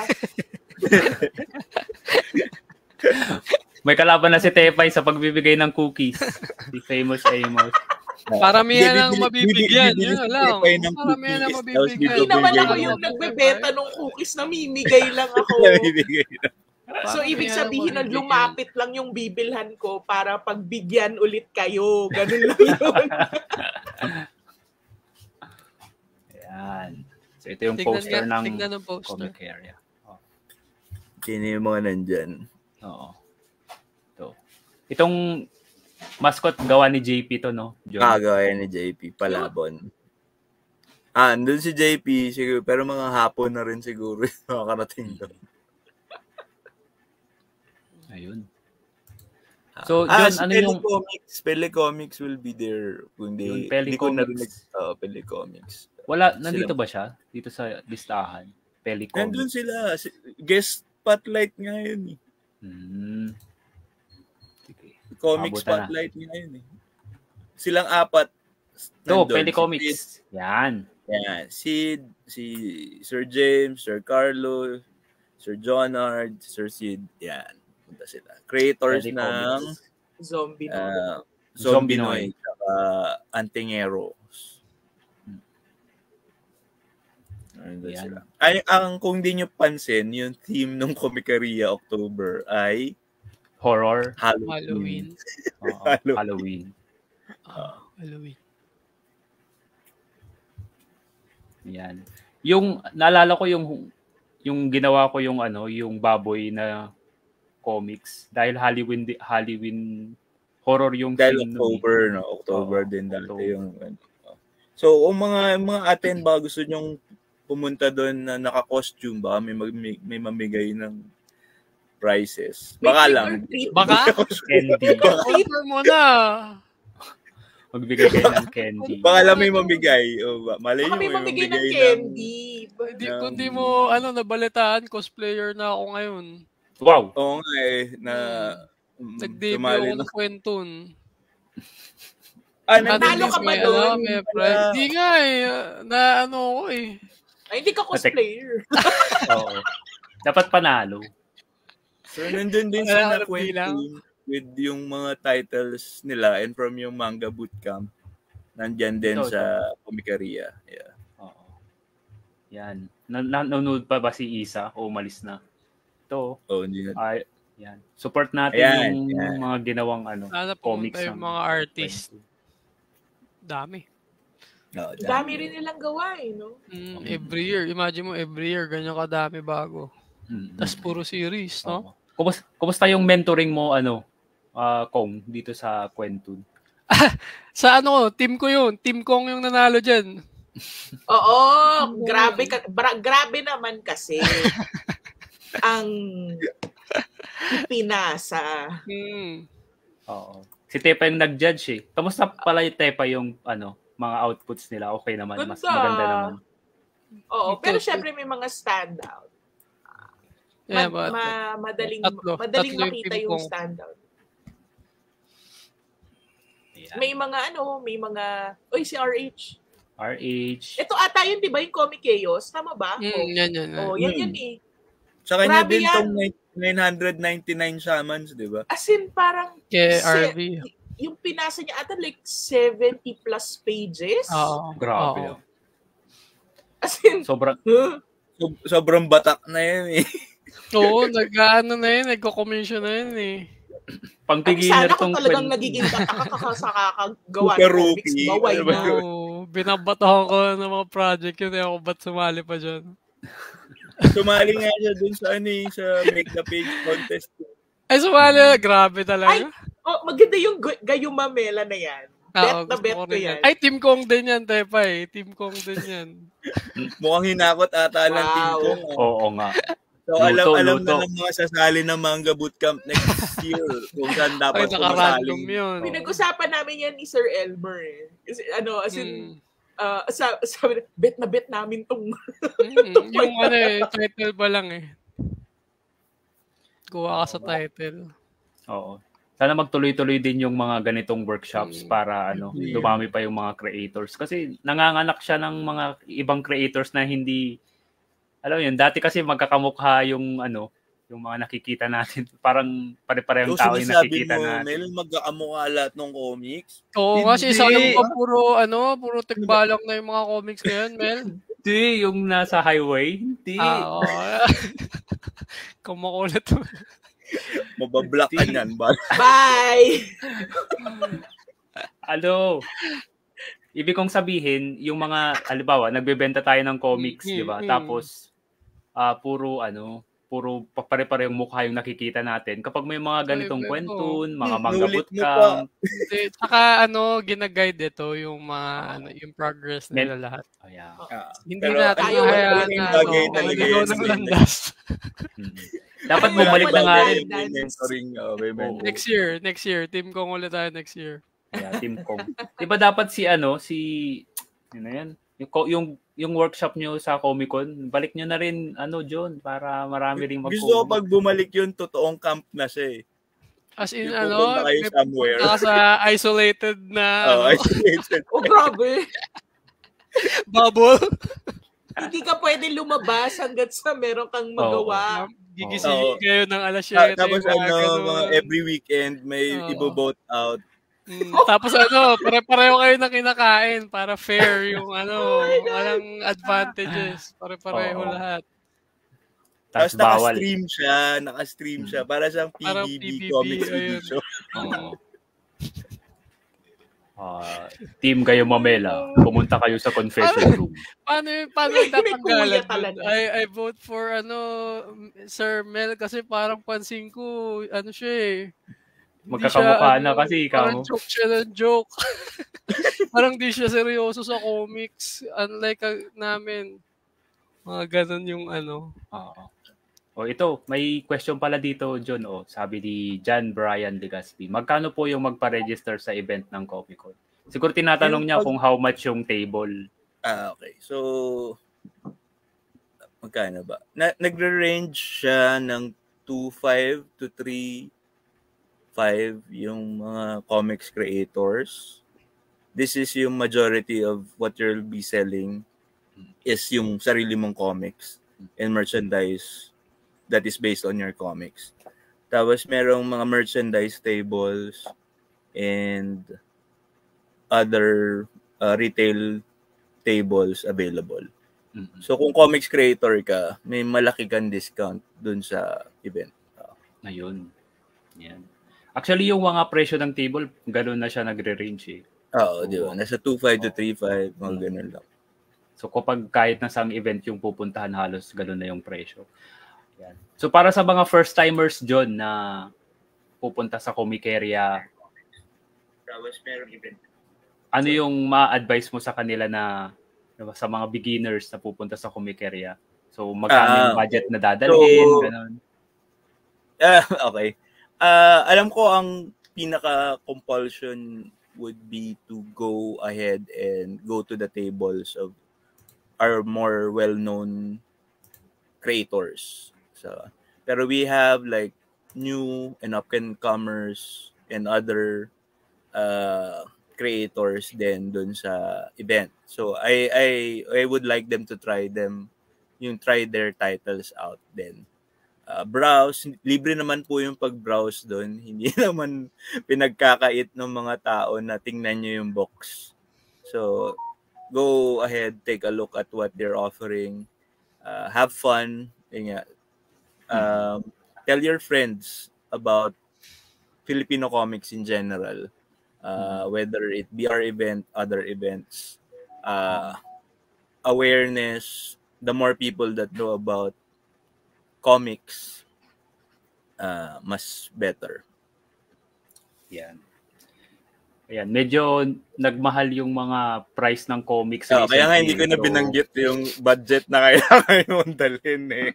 May kalaban na si Tepay sa pagbibigay ng cookies. Si Famous Amos. Paramihan ang Bibili- mabibigyan. bibili- Yun bibili lang. Tepay ng Paramihan ang cookies, mabibigyan. tapos Hindi naman bibigay ako ng- yung nagbebenta ng cookies, namimigay lang ako. Bibigay na. So, ibig sabihin na lumapit lang yung bibilhan ko para pagbigyan ulit kayo. Ganun lang yun. Yan. So, ito yung poster ng Tignan ng poster. comic area. Sino yung mga nandyan? Oo. Ito. Itong mascot gawa ni JP to, no? John? Gaya ni JP, Palabon. Andun si JP, siguro, pero mga hapon na rin siguro yung makakarating doon. Ayun. So, John, ano yung... Pelecomics will be there. Kung Yung di ko Pelecomics. narinig. Pelecomics. Wala, nandito ba siya? Dito sa listahan? Pelicomics. Nandun sila. Guest spotlight nga yun eh. Sige. Comic Mabuta spotlight nga yun eh. Silang apat. Ito, nandun. Pelicomics. Yan. Yan. Si Sir James, Sir Carlo, Sir Jonard, Sir Sid. Yan. Punta sila. Creators ng Pelicomics. Zombie. Zombinoid saka Antingeros. Yan. Kung di nyo pansin, yung theme ng Comicaria October ay Horror. Halloween. Oo, Halloween. Halloween. Yan. Yung naalala ko yung ginawa ko yung yung baboy na comics dahil Halloween horror yung Dahil theme October, no? October din dati yung So, kung mga atin ba gusto nyong pumunta doon na naka-costume ba, may mamigay ng prizes. Baka lang. Baka? candy. Offer mo na. Magbigay kayo ng candy. Baka lang may mamigay. Malay nyo, Baka may may mamigay ng mamigay candy. Kung di mo, nabalitaan, cosplayer na ako ngayon. Wow. Oo nga eh, na Nag-debut tumali ako na. ng kwentun. Nanalo ka ba doon? Hindi nga eh. Na ako eh. Ay, hindi ka cosplayer. Oo. Dapat panalo. So, nandun din sa nakwento with yung mga titles nila and from yung manga bootcamp. Nandyan din sa Comicaria. Yeah. Oo. Yan. Nanonood pa ba si Isa o umalis na? Ito. Hindi na. Ay, yan. Support natin yung mga ginawang comics yung mga artist. Dami. Dami rin nilang gawa eh, no? Every year. Imagine mo, every year, ganyan kadami bago. Tapos puro series, no? Kumusta yung mentoring mo, Kong, dito sa Kwentun? Sa team ko yun. Team Kong yung nanalo dyan. Oo, grabe naman kasi ang pinasa. Oo. Si Tepa yung nag-judge eh. Kamusta pala yung Tepa yung mga outputs nila? Okay naman. Mas maganda naman. Oo, pero syempre may mga standout. Madaling makita yung standout. Yeah. May mga si RH. Ito ata yun, di ba, yung Comic Chaos? Tama ba? Yan. Yan eh. Sa kanya din itong 999 shamans, di ba? As in, parang RV. Yung pinasa niya ata like 70 plus pages. Grabe. As in, sobrang batak na yun eh. Oo, nagko-commission na yun eh. Pang-beginner tong talagang nagiging batak ka sa kakagawa ng comics. Baway na. Binabatahan ko ng mga project yun. Ako ba't sumali pa dyan? Sumali nga siya dun sa sa Make the Page contest. Ay, sumali. Grabe talaga. Maganda yung Gayuma Mela na yan. Bet na gusto bet ko ko rin yan. Ay, Team Kong din yan, Tepa eh. Team Kong din yan. Mukhang hinakot ata ng team Wow. ko. Oo nga. So Luto, alam luto. na ng mga sasali ng Manga Bootcamp next year kung saan Ay, dapat naka-random pumasali. yun. Pinag-usapan namin yan ni Sir Elmer eh. Kasi as in, Mm. sabi, bet na bet namin tong Yung title pa lang eh. Kuha ka sa title. Oo. Sana magtuloy-tuloy din yung mga ganitong workshops para dumami pa yung mga creators. Kasi nanganganak siya ng mga ibang creators na hindi, alam mo yun, dati kasi magkakamukha yung yung mga nakikita natin. Parang pare-parehong tao yung nakikita natin. Mel, magkakamukha lahat ng comics? Oo, kasi isa lang pa puro tigbalang na yung mga comics ngayon, Mel. Hindi, yung nasa highway. Hindi. Oo. Kumakulat. Mabablock ka niyan, ba? Bye! Ibig kong sabihin, yung mga, halimbawa, nagbebenta tayo ng comics, di ba? Tapos, puro pare-parehong mukha yung nakikita natin. Kapag may mga ganitong kwentun, mga manga bootcamp. Saka gina-guide ito yung mga yung progress nila lahat. Hindi natin hayaan na maligaw ng landas. Dapat bumalik na nga rin. Next year. Team Kong ulit tayo next year. Team Kong. Diba dapat yung workshop nyo sa Comic-Con, balik nyo na rin, John, para marami rin mag-comic. Gusto ko pag bumalik yun, totoong camp na siya eh. As in, kayo somewhere. Sa isolated na, isolated. Oh, grabe. Bubble. Hindi ka pwede lumabas hanggat sa meron kang magawa. Gigisingin kayo ng alas 7. Tapos mga every weekend, may ibo-vote out. Tapos pare-pareho kayo na kinakain para fair yung walang advantages. Pare-pareho lahat. Tapos naka-stream siya. Para siyang PBB Comics Edition. Team kayo Mamela, pumunta kayo sa confession room. Paano tatanggalan? I vote for Sir Mel kasi parang pansin ko siya eh. Magkakamukha na kasi ikaw. Parang joke siya ng joke. Parang di siya seryoso sa comics. Unlike namin. Mga ganun yung ito, may question pala dito, John. Sabi ni John Brian Legaspi. Magkano po yung magpa-register sa event ng Comic-Con? Siguro tinatanong niya kung how much yung table. Okay. So, magkano ba? Nagre-range siya ng 2.5 to 3.5 yung mga comics creators. This is yung majority of what you'll be selling is yung sarili mong comics and merchandise that is based on your comics. Tapos merong mga merchandise tables and other retail tables available. Mm-hmm. So kung comics creator ka, may malaki kang discount dun sa event. Ayun. Yan. Actually, yung mga presyo ng table, gano'n na siya nagre-range eh. Oo, di ba? Nasa 2.5 to 3.5, mga gano'n lang. So kapag kahit na sang event yung pupuntahan, halos gano'n na yung presyo. Yan. So para sa mga first-timers, John, na pupunta sa Comiceria, ano yung ma-advise mo sa kanila na sa mga beginners na pupunta sa Comiceria? So magkano yung budget na dadalhin? Gano'n. Okay. Alam ko ang pinaka-compulsion would be to go ahead and go to the tables of our more well-known creators. So, pero we have like new and up-and-comers and other creators din dun sa event. So I would like them to try their titles out then. Browse, libre naman po yung pag-browse doon. Hindi naman pinagkakait ng mga tao na tingnan nyo yung box. So, go ahead, take a look at what they're offering. Have fun. Tell your friends about Filipino comics in general. Whether it be our event, other events. Awareness, the more people that know about comics, mas better. Yan. Ayan, medyo nagmahal yung mga price ng comics. Kaya nga hindi ko na binanggit yung budget na kailangan mong dalhin eh.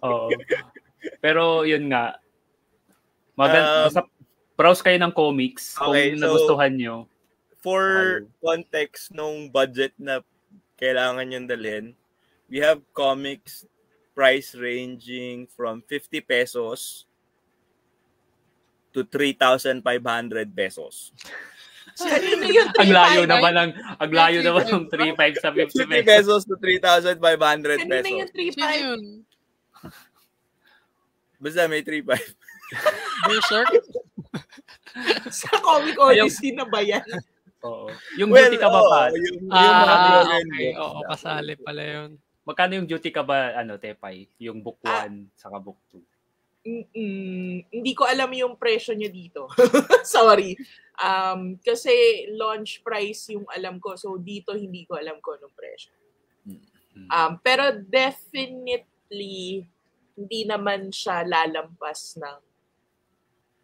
Oo. Pero yun nga, maganda, browse kayo ng comics kung nagustuhan nyo. For context nung budget na kailangan yung dalhin, we have comics price ranging from 50 pesos to 3,500 pesos. Ang layo naman ng 3.5 sa 50 pesos to 3,500 pesos. Ano na yung 3.5? Basta may 3.5. Berserk? Sa Comic Odyssey na ba yan? Oo. Yung duty ka ba pa? Okay. Oo, kasali pala yun. Magkano yung duty ka ba, Tepay? Yung book 1 saka book 2? Hindi ko alam yung presyo niya dito. Sorry. Kasi launch price yung alam ko. So dito hindi ko alam kung anong presyo. Pero definitely hindi naman siya lalampas ng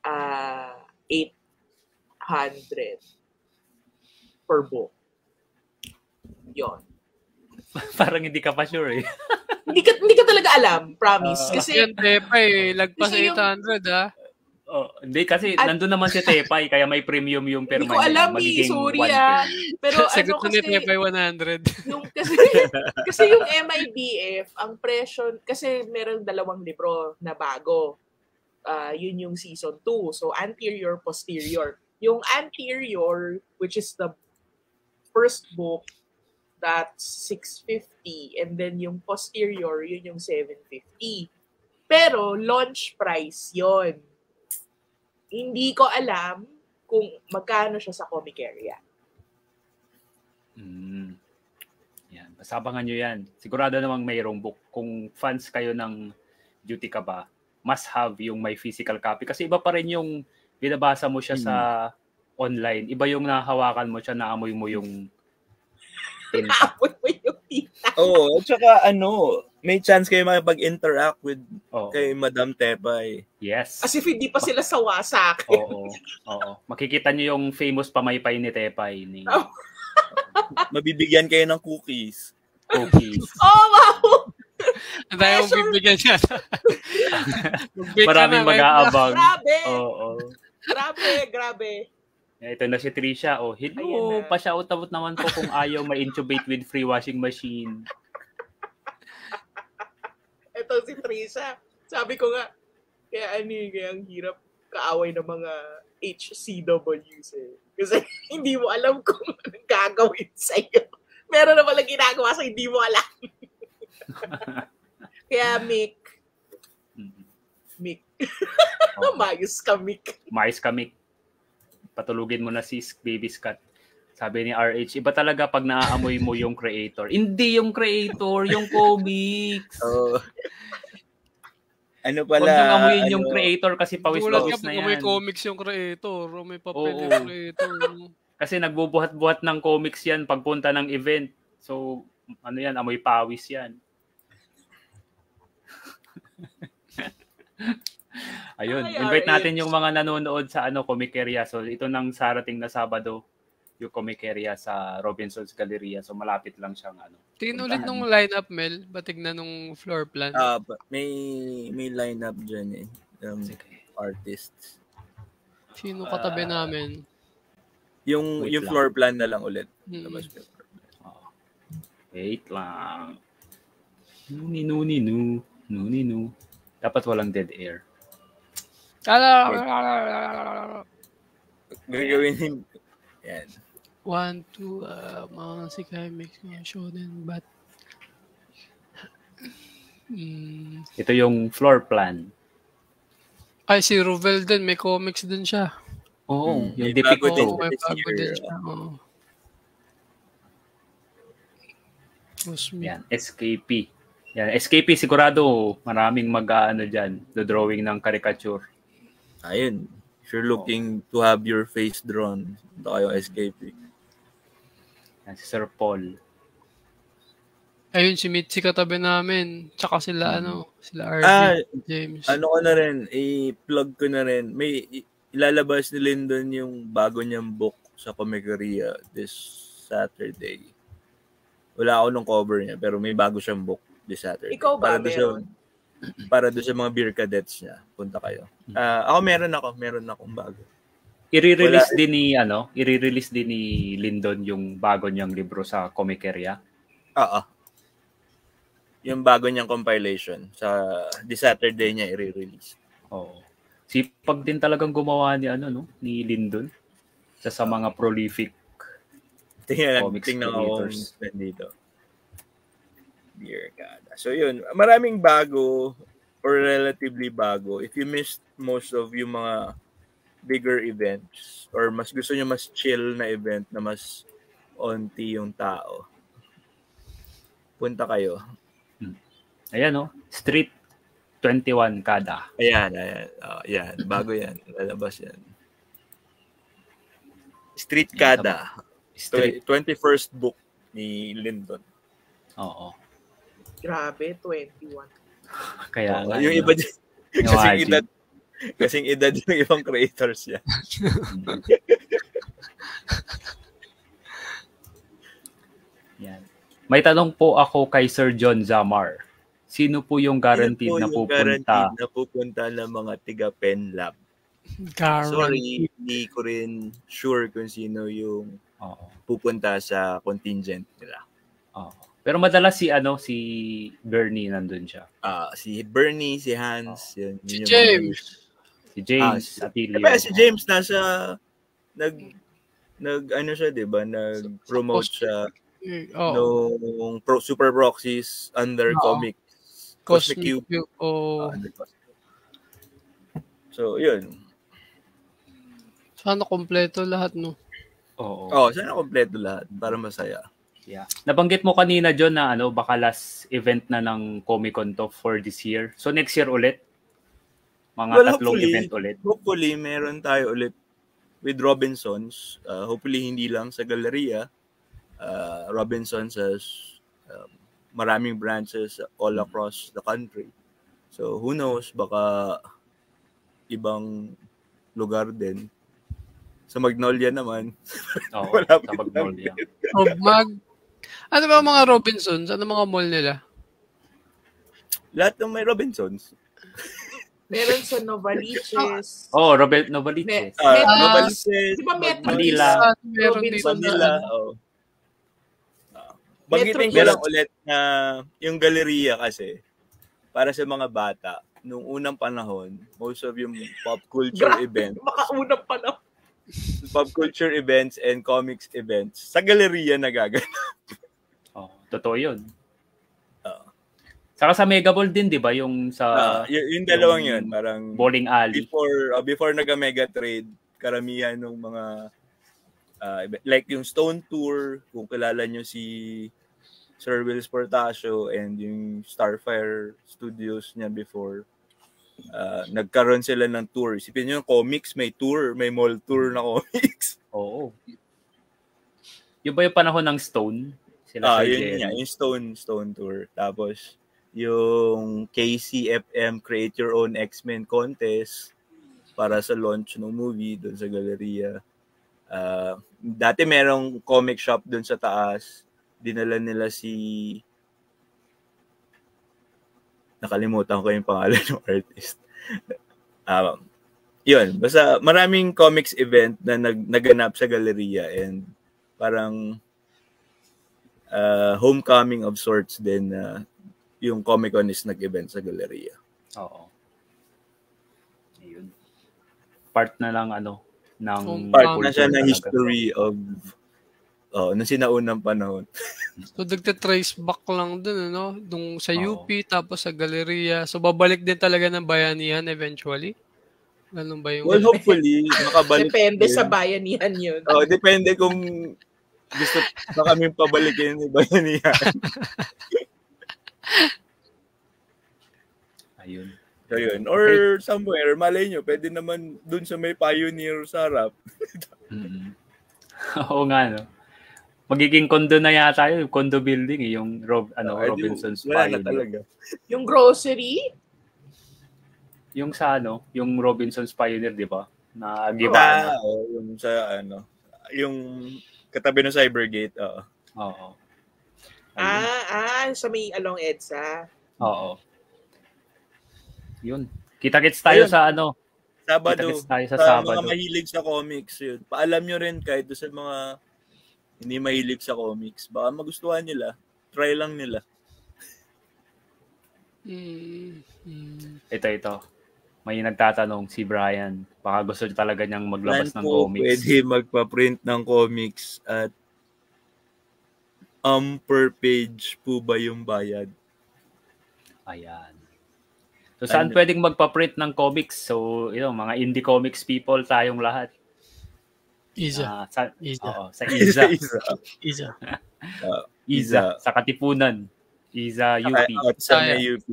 800 per book. Yon. Parang hindi ka pa sure eh. Hindi ka talaga alam, promise. Kasi yun, Tepay, lagpas 800 ha. Hindi kasi nandun naman si Tepay kaya may premium yung perma. Hindi ko alam sorry Pero sagot kasi ni Tepay 100. Yung kasi yung MIBF, ang presyo, kasi meron 2 libro na bago. Yun yung season 2. So anterior, posterior. Yung anterior, which is the first book, that's 650, and then yung posterior, yun yung 750. Pero launch price yon. Hindi ko alam kung magkano siya sa Comiceria. Yan, basabangan nyo yan. Sigurado namang mayroong book. Kung fans kayo ng Duty Ka Ba, must have yung may physical copy. Kasi iba pa rin yung binabasa mo siya sa online. Iba yung nahawakan mo siya, naamoy mo yung tinta. Oo, at saka may chance kayo makipag-interact with kay Madam Tepay. Yes. As if hindi pa sila sawa sa akin. Oo. Makikita nyo yung famous pamaypay ni Tepay. Mabibigyan kayo ng cookies. Oh, wow! Ang tayo mong bibigyan siya. Maraming mag-aabang. Grabe! Oo. Grabe. Ito na si Trisha. Hello. Pa-shoutout naman po kung ayaw ma-intubate with free washing machine. Ito si Trisha. Sabi ko nga, kaya ang hirap kaaway ng mga HCWs eh. Kasi hindi mo alam kung anong gagawin sa'yo. Meron na pala ginagawa sa hindi mo alam. Kaya Mick. Mayos ka, Mick. Patulugin mo na si Baby Scott. Sabi ni RH, iba talaga pag naaamoy mo yung creator. Hindi yung creator, yung comics. Ano pala? Huwag nang amuyin yung creator kasi pawis-pawis na yan. May comics yung creator o may papel yung creator. Kasi nagbubuhat-buhat ng comics yan pagpunta ng event. So, amoy pawis yan. Ayun, invite natin yung mga nanonood sa Comiceria. So ito nang sarating na Sabado, yung Comiceria sa Robinson's Galleria. So malapit lang siyang Tingin ulit nung lineup, Mel. Batig na nung floor plan. May lineup dyan artists. Sino katabi namin? Yung floor plan na lang ulit. Wait lang. Nuni. Dapat walang dead air. Gagawin yan. 1, 2, mga Sekai Mix mga shonen but ito yung floor plan. Ay, si Ruvel din, may comics din siya. Yung may Depicto. May bago din siya. Yan, SKP. Yan, SKP sigurado maraming dyan, the drawing ng caricature. Ayun. If you're looking to have your face drawn, ito kayo SKP. Yan, si Sir Paul. Ayun, si Mitzi katabi namin. Tsaka sila, sila RJ, James. Ko na rin, i-plug ko na rin. May ilalabas ni Lyndon yung bago niyang book sa Comiqueria this Saturday. Wala ako nung cover niya, pero may bago siyang book this Saturday. Ikaw ba meron? Para doon sa mga beer cadets niya, punta kayo. Ako meron akong bago. I-release din ni Lyndon yung bago niyang libro sa Comiqueria. Oo. Yung bago niyang compilation sa this Saturday niya i-release. Oo. Sipag din talagang gumawa ni Lyndon sa mga prolific comics creators dito. Dear God. So yun, maraming bago or relatively bago. If you missed most of yung mga bigger events or mas gusto nyo mas chill na event na mas onti yung tao, punta kayo. Ayan Street 21 kada. Ayan. Yan. Bago yan. Lalabas yan. Street kada. 21st book ni Lyndon. Oo. Grabe, 21. Kaya yung iba din. Kasing edad yung ibang creators yan. Yan. May tanong po ako kay Sir John Zamar. Sino po yung guaranteed na pupunta ng mga tiga-Pen Lab? Sorry, hindi ko rin sure kung sino yung pupunta sa contingent nila. Pero madalas si Bernie nandun siya. Si Bernie, si Hans, si James. Si James Atilio. Si James nasa siya, 'di ba? Nag-promote siya nung Super Proxies under Cosmic Cube. So, yun. Sana kompleto lahat, no? Oo. Sana kompleto lahat para masaya. Yeah. Nabanggit mo kanina, John, na baka last event na ng Comic-Con to for this year. So, next year ulit? Mga tatlong event ulit? Hopefully, meron tayo ulit with Robinsons. Hopefully, hindi lang sa Galleria. Robinsons has maraming branches all across the country. So, who knows, baka ibang lugar din. Sa Magnolia naman. Wala sa Magnolia. Ano ba mga Robinsons? Ano mga mall nila? Lahat ng may Robinsons. Meron sa Novaliches. Novaliches. Novaliches. Di ba Metro? Manila. Manila. Banggitin ko lang ulit na yung Galleria kasi para sa mga bata, nung unang panahon, most of yung pop culture events. Makaunang panahon. Pop culture events and comics events sa Galleria nagaganap. Totoo yun. Saka sa Mega Ball din, di ba? Yung sa... yung dalawang yun, parang... Bowling alley. Before nag-mega trade, karamihan ng mga... like yung Stone Tour, kung kilala nyo si Sir Will Portacio and yung Starfire Studios niya before, nagkaroon sila ng tour. Isipin nyo, comics, may tour, may mall tour na comics. Oo. Yung ba yung panahon ng Stone? Yun nga, yung Stone Tour. Tapos, yung KCFM Create Your Own X-Men Contest para sa launch ng movie doon sa Galleria. Dati merong comic shop doon sa taas. Dinala nila nakalimutan ko yung pangalan ng artist. Yun, basta maraming comics event na naganap sa Galleria and parang homecoming of sorts din na yung Comic-Con is nag-event sa Galleria. Oo. Ayun. Part na lang part na siya ng history of ng sinaunang panahon. So, nagte-trace back lang dun, Dung sa UP, tapos sa Galleria. So, babalik din talaga ng bayanihan eventually? Ganun ba yung... Well, hopefully, makabalik. Depende sa bayanihan yun. Depende kung gusto na kami pabalikin yung bayanihan. Ayun. So, yun. Or somewhere, malay nyo, pwede naman dun sa may Pioneer sa harap. Oo nga, no? Magiging condo na yata yun, condo building, yung Robinsons Pioneer. Talaga. Yung grocery? Yung sa yung Robinsons Pioneer, di ba? Na Gibana. Yung sa yung katabi ng Cybergate. Oo. Sa may along EDSA. Oo. Yun. Kita-kits tayo sa Sabado. Kita-kits tayo sa Sabado. Sabado. Mga mahilig sa comics, yun. Paalam nyo rin kahit sa mga hindi mahilig sa comics. Baka magustuhan nila. Try lang nila. Ito. May nagtatanong si Brian. Baka gusto talaga niyang maglabas ng comics. Pwede magpa-print ng comics at per page po ba yung bayad? Ayan. So, saan pwedeng magpa-print ng comics? So, mga indie comics people tayong lahat. Iza. Sa Iza. Iza. Sa Katipunan. Iza, UP. At sa may UP.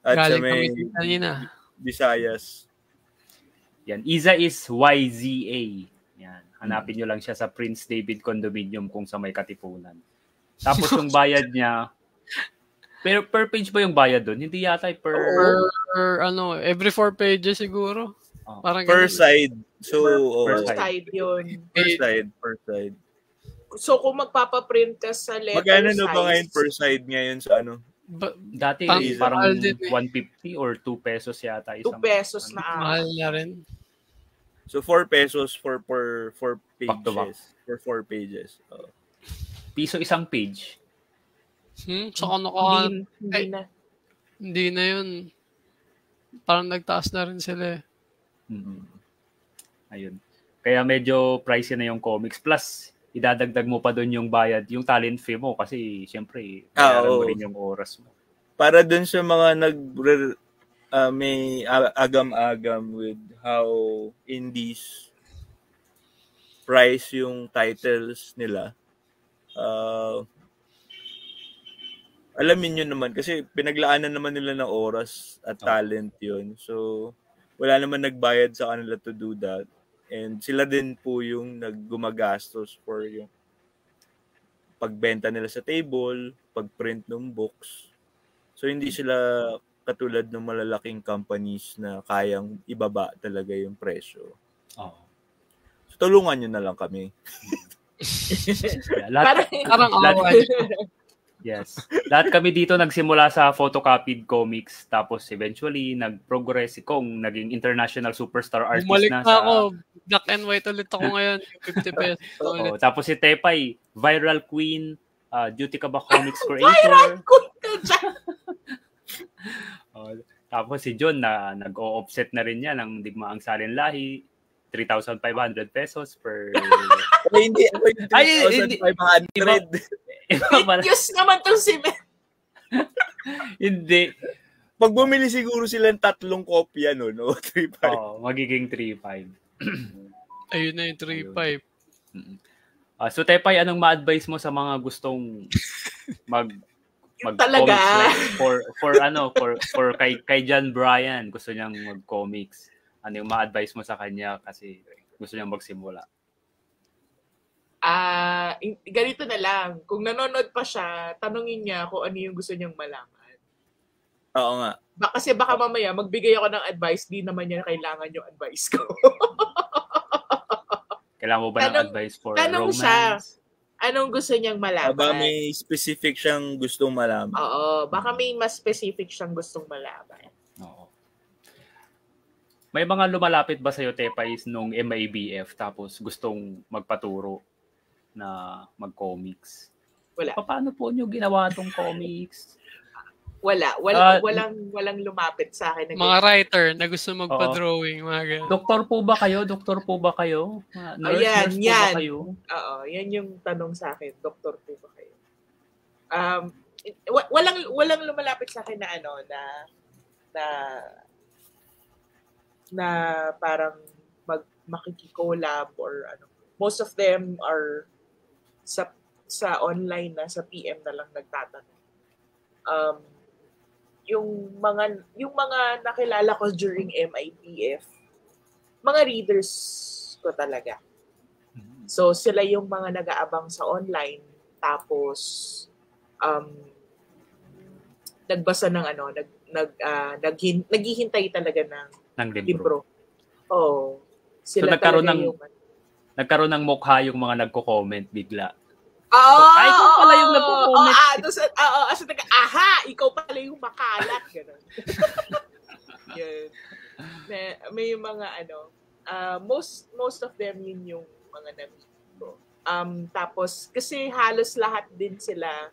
At sa may Visayas. Yan. Iza is YZA. Yan. Hanapin nyo lang siya sa Prince David Condominium kung sa may Katipunan. Tapos yung bayad niya, pero per page ba yung bayad doon? Hindi yata every 4 pages siguro. Parang per side. So, per side yun. Per side. So, kung magpapaprint ka sa letter magkano size. Magkano ba ngayon per side ngayon sa Dati parang 150 or 2 pesos yata. 2 pesos na. Mahal na rin. So, 4 pesos for 4 pages. For 4 pages. Piso isang page. Saka hindi na yun. Parang nagtaas na rin sila. Ayun. Kaya medyo pricey na yung comics. Plus, idadagdag mo pa doon yung bayad, yung talent fee mo kasi syempre, bayaran mo rin yung oras mo. Para doon sa mga may agam-agam with how indies price yung titles nila. Alamin nyo naman kasi pinaglaanan naman nila ng oras at talent yun. So, wala naman nagbayad sa kanila to do that. And sila din po yung naggumagastos for yung pagbenta nila sa table, pagprint ng books. So, hindi sila katulad ng malalaking companies na kayang ibaba talaga yung presyo. So, tulungan nyo na lang kami. Yes. Lahat kami dito nagsimula sa photocopied comics tapos eventually nag-progress si Kong, naging international superstar artist Bumalik na ako. Black and white ulit ako ngayon. 50 pesos ulit. Tapos si Tepay, viral queen, duty ka ba comics creator? Viral queen ka dyan! Tapos si John na nag-o-offset na rin niya ng Digmaang Salin Lahi, 3,500 pesos per... Hindi, ako yung 3,500. Yes naman itong si Ben. Hindi. Pag bumili siguro silang 3 kopya, no? 3,500. Magiging 3,500. Ayun na yung 3,500. So, Tepay, anong ma-advise mo sa mga gustong talaga for kay John Brian, gusto niyang mag-comics. Ano yung ma-advise mo sa kanya kasi gusto niyang magsimula? Ganito na lang. Kung nanonood pa siya, tanungin niya kung ano yung gusto niyang malaman. Oo nga. Kasi baka mamaya magbigay ako ng advice, di naman niya kailangan yung advice ko. Kailangan mo ba ng advice for tanong romance? Siya, anong gusto niyang malaman? Baka may specific siyang gustong malaman. Oo, baka may mas specific siyang gustong malaman. Oo. May mga lumalapit ba sa'yo, Tepay, nung MIBF tapos gustong magpaturo na mag-comics? Wala. Paano po niyo ginawa tong comics? Walang lumapit sa akin. Mga writer na gusto magpa-drawing, mga ganun. Doktor po ba kayo? Nurse po ba kayo? Oo, yan yung tanong sa akin. Doktor po ba kayo? Walang lumalapit sa akin na parang makiki-collab or ano. Most of them are sa online na, sa PM na lang nagtatanong. Yung mga nakilala ko during MIPF, mga readers ko talaga. So sila yung mga nag-aabang sa online, tapos nagbasa ng naghihintay talaga ng libro. Oh, sila so, nagkaroon ng nagkaroon ng mukha yung mga nagko-comment bigla. Ay, ikaw pala yung nagko-comment. Ikaw pala yung makalat. Ganun. Yun. May mga most of them yun yung mga na-meet ko. Tapos, kasi halos lahat din sila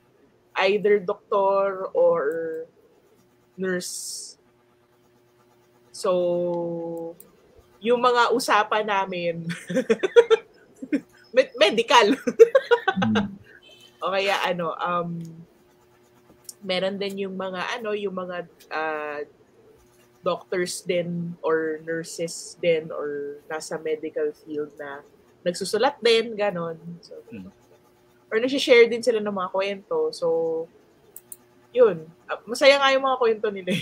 either doktor or nurse. So, yung mga usapan namin, medical. O kaya meron din yung mga doctors din or nurses din or nasa medical field na nagsusulat din, ganon. So, or nag-share din sila ng mga kwento. So, yun. Masaya nga yung mga kwento nila.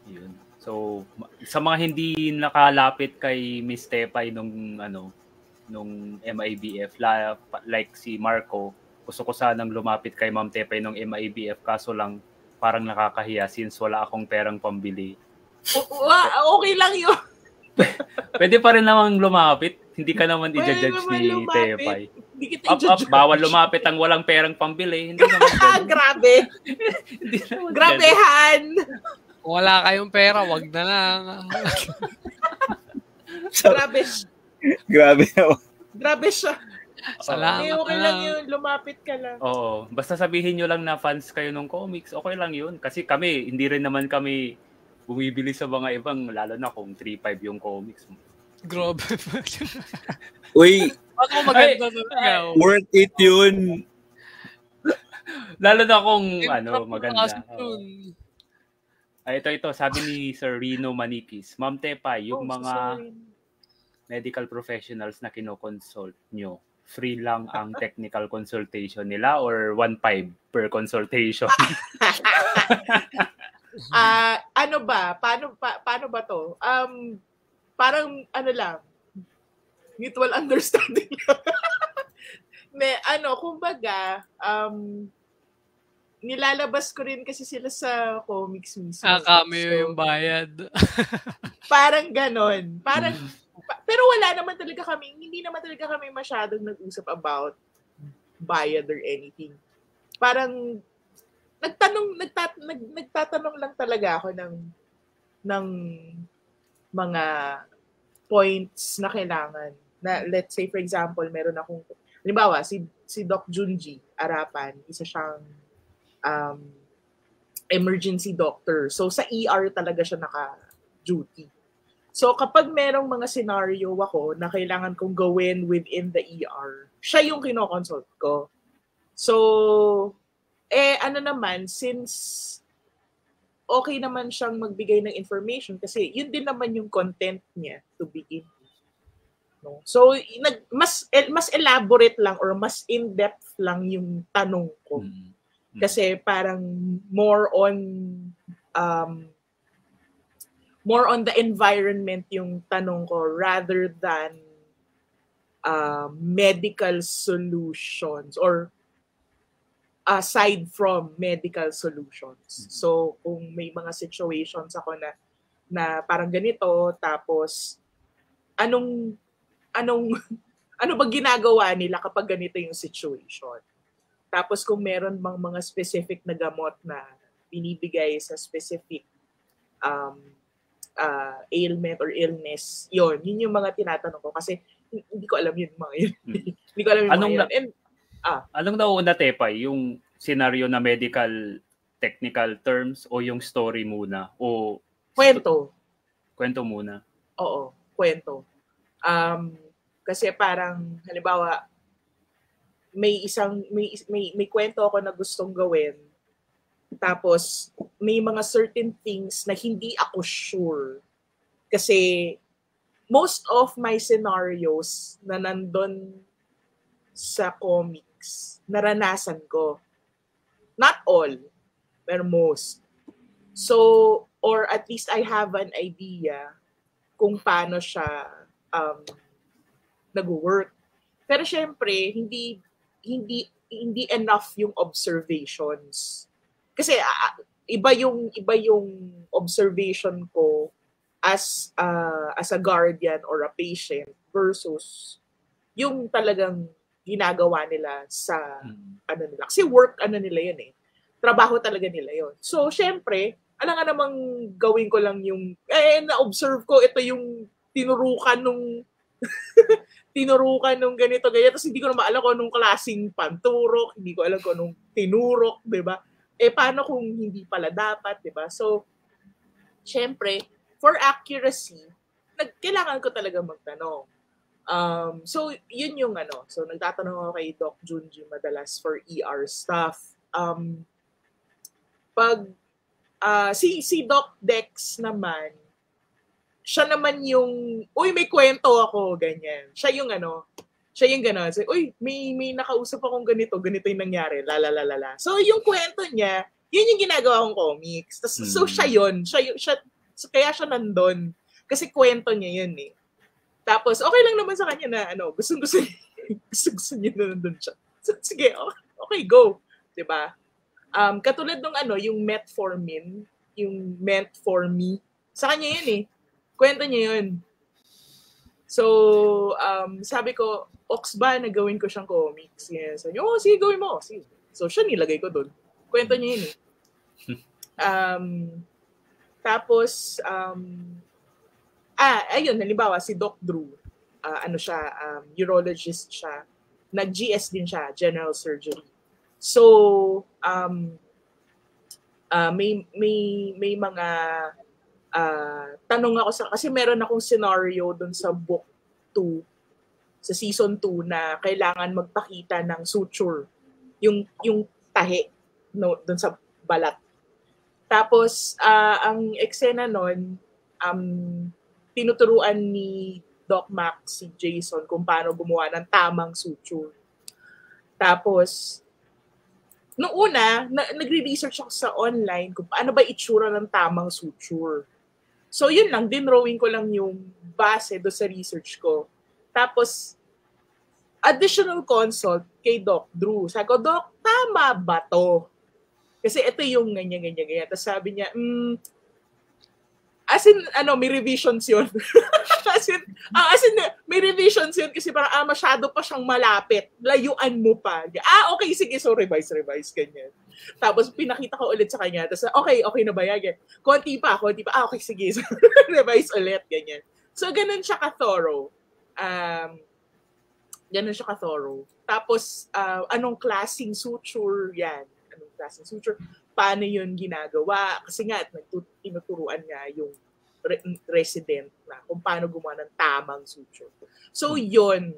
Yun. So, sa mga hindi nakalapit kay Miss Tepay nung MIBF, like si Marco, gusto ko sanang lumapit kay Ma'am Tepay nung MIBF, kaso lang parang nakakahiya since wala akong perang pambili. Okay lang yun. Pwede pa rin namang lumapit. Hindi ka naman i-judge ni Tepay. Bawal lumapit ang walang perang pambili. Hindi naman Grabe. Grabehan. Wala kayong pera, wag na lang. Grabe siya. Salamat. Okay lang yun, lumapit ka lang. Oo, basta sabihin nyo lang na fans kayo ng comics, okay lang yun. Kasi kami, hindi rin naman kami bumibili sa mga ibang, lalo na kung 3.5 yung comics mo. Grabe. Uy, ako maganda talaga. Worth it yun. Lalo na kung maganda. Ito, sabi ni Sir Rino Manikis, Ma'am Tepay, yung mga medical professionals na kinoconsult nyo, free lang ang technical consultation nila or 1.5 per consultation? Paano ba to? Parang lang, mutual understanding lang. Kumbaga, nilalabas ko rin kasi sila sa comics mismo. Cameo yung bayad. Parang ganon. Pero hindi naman talaga kami masyadong nag-usap about bayad or anything. Parang nagtatanong lang talaga ako ng mga points na kailangan. Na let's say for example, meron akong halimbawa si Doc Junji Arapan, isa siyang emergency doctor. So sa ER talaga siya naka-duty. So kapag merong mga scenario ako na kailangan kong gawin within the ER, siya yung kinoconsult ko. So, since okay naman siyang magbigay ng information kasi yun din naman yung content niya to begin with. No? So, mas elaborate lang or mas in-depth lang yung tanong ko. Kasi parang more on the environment yung tanong ko rather than medical solutions or aside from medical solutions. So, kung may mga situations ako na parang ganito, tapos ano ba ginagawa nila kapag ganito yung situation? Tapos kung meron bang mga specific na gamot na binibigay sa specific ailment or illness, yun yung mga tinatanong ko kasi hindi ko alam yun mga yun. Hindi ko alam yung mga yun. Anong nauna, Tepay? Yung scenario na medical technical terms o yung story muna? O kwento? Kwento muna? Oo, kwento. Kasi parang, halimbawa, may kwento ako na gustong gawin, tapos may mga certain things na hindi ako sure. Kasi most of my scenarios na nandun sa comics, naranasan ko. Not all, pero most. So, or at least I have an idea kung paano siya nag-work. Pero syempre, hindi enough yung observations. Kasi iba yung observation ko as a guardian or a patient versus yung talagang ginagawa nila sa ano nila. Kasi work ano nila yun eh. Trabaho talaga nila yun. So, syempre, alam nga namang gawin ko lang yung, na-observe ko, ito yung tinurukan nung ganito, ganyan. Tapos hindi ko na maalam kung anong klaseng panturok, hindi ko alam kung anong tinurok, di ba? Paano kung hindi pala dapat, di ba? So, syempre, for accuracy, kailangan ko talaga magtanong. So, yun yung ano. So, nagtatanong ako kay Doc Junji madalas for ER stuff. Pag si Doc Dex naman, siya naman yung, may kwento ako, ganyan. Siya yung gano'n. So, may nakausap akong ganito yung nangyari, lalalala. So, yung kwento niya, yun yung ginagawa kong comics. So, siya yun. So, kaya siya nandun. Kasi kwento niya yun eh. Tapos, okay lang naman sa kanya na, gusto niya na nandun siya. So, sige, okay, go. Diba? Katulad nung yung metformin, yung meant for me, sa kanya yun eh. Kwento niya yun. So, sabi ko, Ox ba na gawin ko siyang comics? Yes. Sabi niya, sige, gawin mo. Sige. So, siya nilagay ko doon. Kwento niya yun eh. Tapos, ayun, halimbawa, si Doc Drew, urologist siya. Nag-GS din siya, general surgery. So, may mga tanong ako kasi meron akong scenario dun sa book 2, sa season 2 na kailangan magpakita ng suture, yung tahi dun sa balat. Tapos, ang eksena nun, tinuturuan ni Doc Max si Jason kung paano gumawa ng tamang suture. Tapos, noong una, nagre-research ako sa online kung paano ba itsura ng tamang suture. So, yun lang, dinrawing ko lang yung base do sa research ko. Tapos, additional consult kay Doc Drew. Sabi ko, Doc, tama ba to? Kasi ito yung ganyan. Tapos sabi niya, as in, may revisions yun. as in, may revisions yun kasi parang, masyado pa siyang malapit. Layuan mo pa. Okay, sige, so revise, ganyan. Tapos, pinakita ko ulit sa kanya. Tapos, okay na ba yan? Konti pa. Okay, sige. So, revise ulit, ganyan. So, ganun siya ka-thorough. Tapos, anong klaseng suture yan? Paano yun ginagawa? Kasi nga, tinuturuan nga yung resident na kung paano gumawa ng tamang suture. So, yun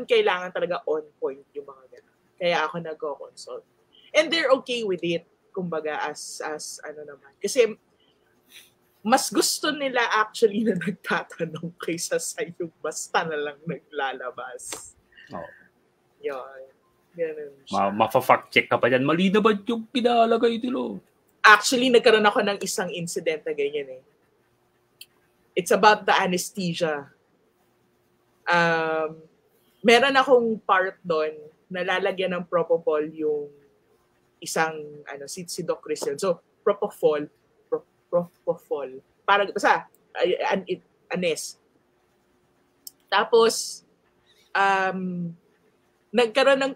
kailangan talaga on point yung mga ganun. Kaya ako nag-consult. And they're okay with it, kumbaga, as naman. Kasi, mas gusto nila actually na nagtatanong kaysa sa yung basta na lang naglalabas. Oh. Yun. Ganun siya. Mafa-fact check ka pa dyan. Mali na ba yung pinalagay nila? Actually, nagkaroon ako ng isang incident na ganyan eh. It's about the anesthesia. Meron akong part doon na lalagyan ng propofol yung isang, si Doc Chris yun. So, propofol. Parang, basta, anes. Tapos, nagkaroon ng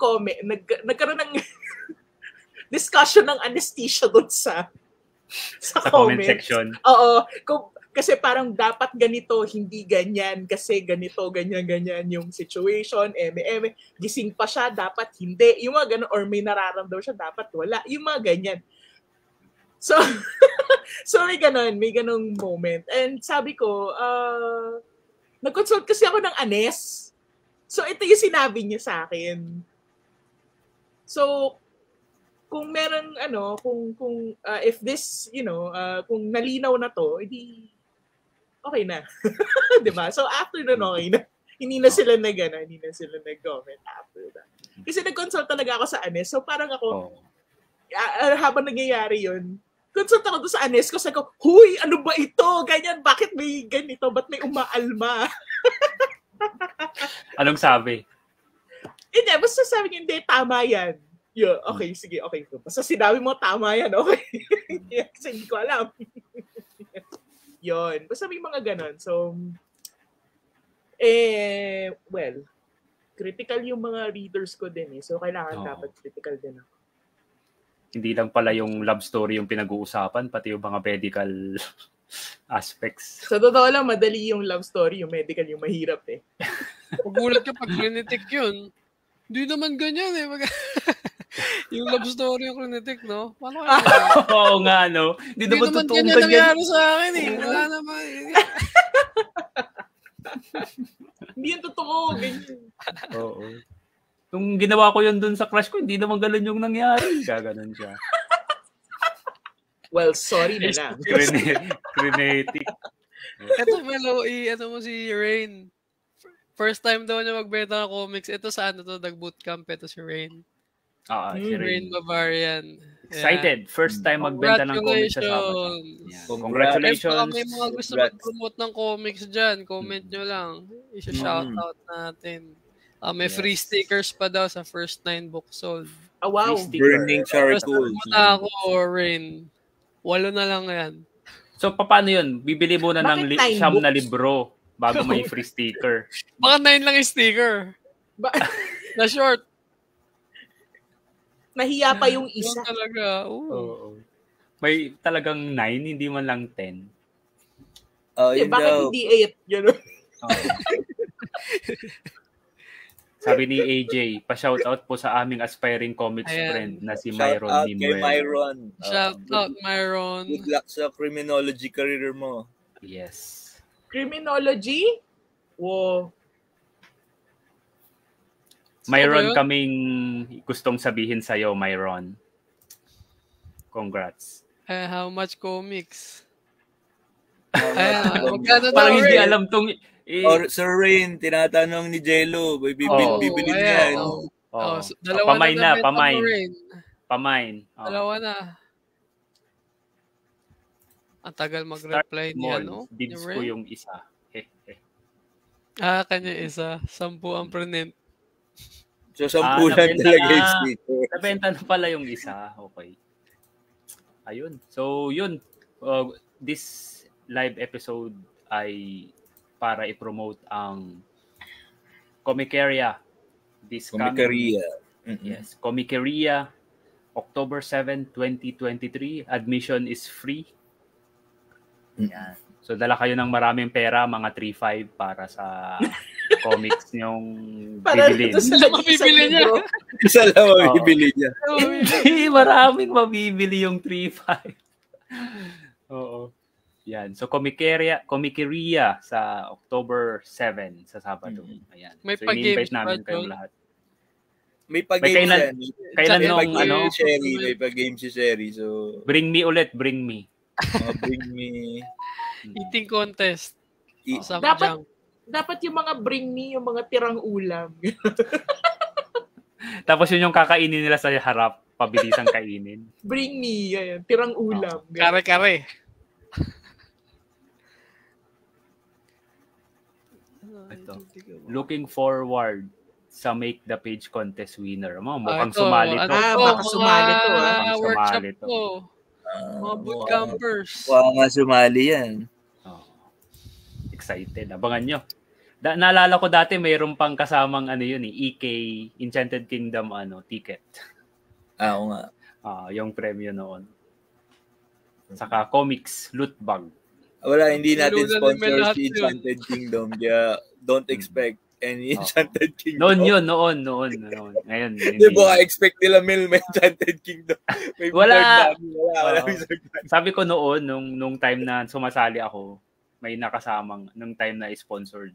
discussion ng anesthesia doon sa comment section. Oo. Kasi parang dapat ganito, hindi ganyan. Kasi ganito, ganyan yung situation. Gising pa siya, dapat hindi. Yung mga ganun, or may nararamdaman siya, dapat wala. Yung mga ganyan. So, may ganung moment. And sabi ko, nag-consult kasi ako ng anes. So, ito yung sinabi niya sa akin. So, kung meron, if this, kung nalinaw na to, edi, okay na. Diba? So, after nun, okay na. Hindi na sila nag-comment after that. Kasi nag-consult talaga ako sa anes. So, parang ako, habang nangyayari yun, consult ako doon sa anes ko. Sabi ko, huy, ano ba ito? Ganyan, bakit may ganito? Ba't may umaalma? Anong sabi? Hindi, basta sabi niya, hindi, tama yan. Yeah, okay, sige, okay. Basta sinabi mo, tama yan, okay. Kasi hindi ko alam. Yun. Basta may mga ganon. So, well, critical yung mga readers ko din eh. So, kailangan dapat critical din ako. Hindi lang pala yung love story yung pinag-uusapan, pati yung mga medical aspects. Sa totoo lang, madali yung love story, yung medical yung mahirap eh. Magulat ka pag clinic yun. Hindi naman ganyan eh. Yung love story yung clinic, no? Paano kaya? Oo nga, no? Hindi naman totoong ganyan nangyari sa akin eh. Wala naman. Hindi yung totoo, ganyan. Oo. Nung ginawa ko yun dun sa crush ko, hindi naman ganun yung nangyari. Gaganon siya. Well, sorry na lang. Frenetic. Ito, Melo, ano mo si Rain. First time daw niya magbenta ng comics. Ito sa ano to, nag-bootcamp. Ito si Rain. Si Rain Bavarian. Excited. First time magbenta ng comics sa Sabado. Yeah. Congratulations. May mga gusto mag-promote ng comics dyan. Comment nyo lang. Isa-shoutout natin. May free stickers pa daw sa first 9 books sold. Wow. Burning charcoal. Muna ako, Rain. 8 na lang yan. So, paano yun? Bibili muna ng siyam na libro bago may free sticker. Baka 9 lang yung sticker. Na short. Nahiya pa yung isa. Talaga. Oo. May talagang 9, hindi man lang 10. Bakit hindi 8? Gano'n. Sabi ni AJ, pa-shoutout po sa aming aspiring comics friend na si Myron Nimrel. Myron. Shoutout, Myron. Good luck sa criminology career mo. Yes. Criminology? Wow. Myron, kaming gustong sabihin sa'yo, Myron. Congrats. How much comics? Parang hindi alam tong... Or Sir Rain, tinatanong ni Jello, bibili niya. Pamain na, pamain. Dalawa na. Ang tagal mag-reply niya, no? Bids ko yung isa. Kanya isa. 10 ang print. So, 10 lang talaga yung sticker. Nabenta na pala yung isa. Okay. Ayun. So, yun. This live episode ay para i-promote ang Comiceria. Yes, Comiceria, October 7, 2023. Admission is free. Yan. So, dala kayo ng maraming pera, mga 3-5 para sa comics nyong bibilin. Isa lang mabibili niya. Isa lang mabibili niya. Hindi, maraming mabibili yung 3-5. Oo. Yan. So, Comiceria sa October 7 sa Sabado. Ayan. May so, in-invite namin kayong lahat. May pag-game yan. Kailan nung ano? May pag-game si Sherry. So, bring me ulit. Bring me. Bring me. Eating contest. Dapat yung mga bring me, yung mga tirang ulam. Tapos yun yung kakainin nila sa harap. Pabilisang kainin. Bring me. Yan, tirang ulam. Kare-kare. Ito. Looking forward sa Make the Page contest winner. Mukhang sumali to. Baka sumali to. Workshop to. Mga bootcampers. Nga sumali yan. Excited. Abangan nyo. Naalala ko dati mayroon pang kasamang EK Enchanted Kingdom ticket. Oo nga. Yung premyo noon. Saka comics loot bag. Wala, hindi natin sponsor si Enchanted Kingdom. Kaya don't expect any Enchanted Kingdom. Noon. Ngayon, hindi ba expect nila may Enchanted Kingdom? May wala. Sabi ko noon, nung time na sumasali ako, may nakasamang, nung time na sponsored.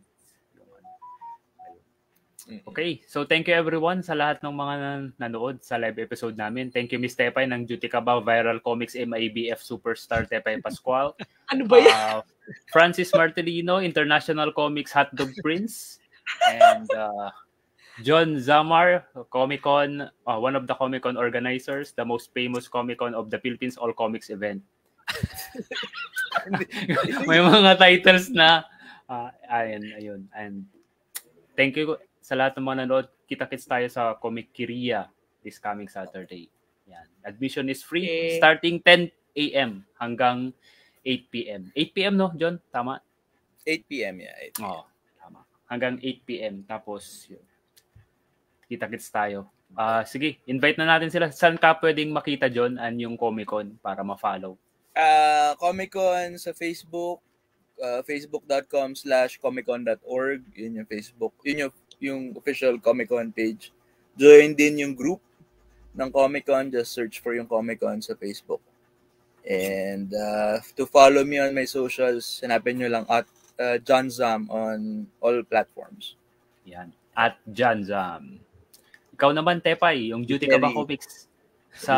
Okay, so thank you everyone sa lahat ng mga nanood sa live episode namin. Thank you Miss Tepay ng Duty Ka Ba, Viral Comics MIBF Superstar Tepay Pascual. Ano ba yan? Francis Martelino, International Comics Hotdog Prince. And John Zamar, Comic-Con, one of the Comic-Con organizers, the most famous Comic-Con of the Philippines All Comics event. May mga titles na ayun. And thank you sa lahat ng mga nanood. Kita-kits tayo sa Comiceria this coming Saturday. Yan. Admission is free starting 10 a.m. hanggang 8 p.m. 8 p.m. no, John? Tama? 8 p.m. yeah. 8 p.m. Oo, tama. Hanggang 8 p.m. Tapos, kita-kits tayo. Sige, invite na natin sila. Saan ka pwedeng makita, John, yung Comic-Con para ma-follow? Comic-Con sa Facebook, facebook.com/comiccon.org. Yun yung Facebook. Yun yung official Comic-Con page. Join din yung group ng Comic-Con. Just search for yung Comic-Con sa Facebook. And to follow me on my socials, hanapin nyo lang at John Zam on all platforms. Yan. At John Zam. Ikaw naman, Tepay, yung Duty Ka Ba Comics sa...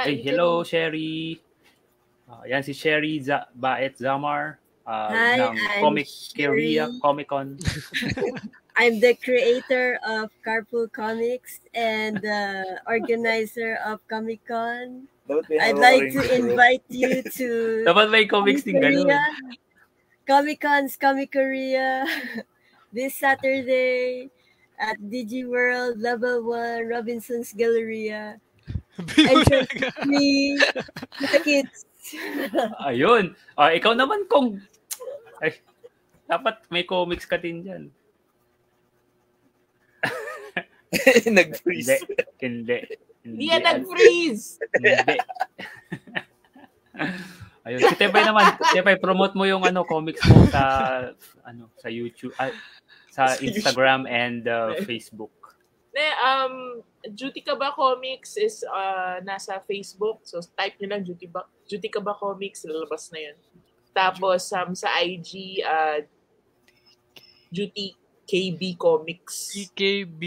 Hello, Sherry. Yan si Sherry Baet Zamar ng Comiceria Comic-Con. I'm the creator of Carpool Comics and the organizer of Comic-Con. I'd like to invite you to dapat may comics din ganun. Comic-Con's Comiceria this Saturday at DigiWorld Level 1 Robinson's Galleria. Enjoy me with the kids. Ayun. Ikaw naman kung dapat may comics ka din dyan. Nag-freeze. Hindi yan nag-freeze. Hindi. Ayun, si Tepay naman. Tepay, promote mo yung comics mo sa YouTube, sa Instagram and Facebook. Duty Ka Ba Comics is nasa Facebook. So type nyo lang Duty Ka Ba Comics, lalabas na yun. Tapos sa IG, Duty KB Comics. DKB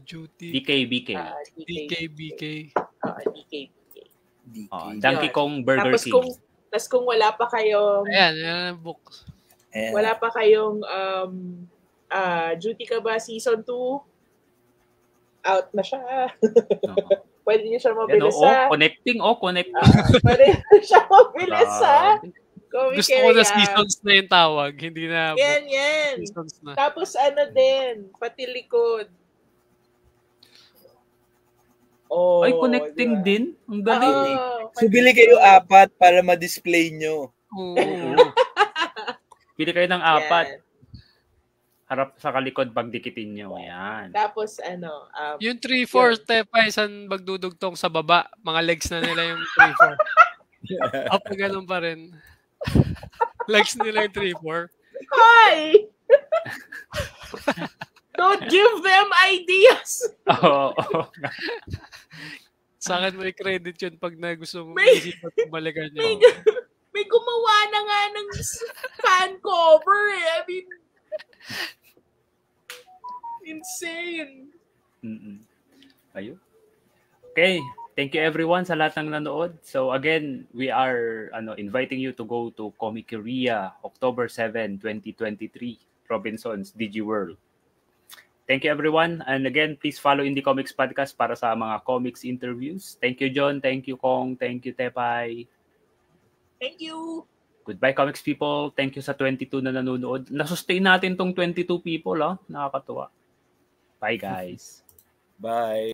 Duty. DKBK. DKBK. Donkey Kong Burger King. Tapos kung wala pa kayong... Ayan, yan ang books. Wala pa kayong Duty Ka Ba Season 2, out na siya. Pwede niyo siya mabilis connecting. Pwede niyo siya mabilis Gusto ko na seasons na yung tawag. Hindi na yan. Seasons na. Tapos din, pati likod. Ay, connecting din? Ang galing. So, bili kayo 4 para ma-display nyo. Pili kayo ng 4. Harap sa kalikod, pagdikitin nyo. Ayan. Tapos, yung 3-4, Tepay, saan magdudugtong sa baba? Mga legs na nila yung 3-4. Ganun pa rin. Legs nila yung 3-4. Hi! Don't give them ideas! Sa akin may credit yun pag gusto mo isipan balikan nyo. May gumawa na nga ng fan cover I mean, insane. Ayun. Okay. Thank you everyone sa lahat ng nanood. So again, we are inviting you to go to Comiceria October 7, 2023, Robinson's DigiWorld. Thank you everyone. And again, please follow Indie Comics Podcast para sa mga comics interviews. Thank you John, thank you Kong, thank you Tepay. Thank you. Goodbye comics people. Thank you sa 22 na nanonood. Nasustain natin tong 22 people, Nakakatuwa. Bye guys. Bye.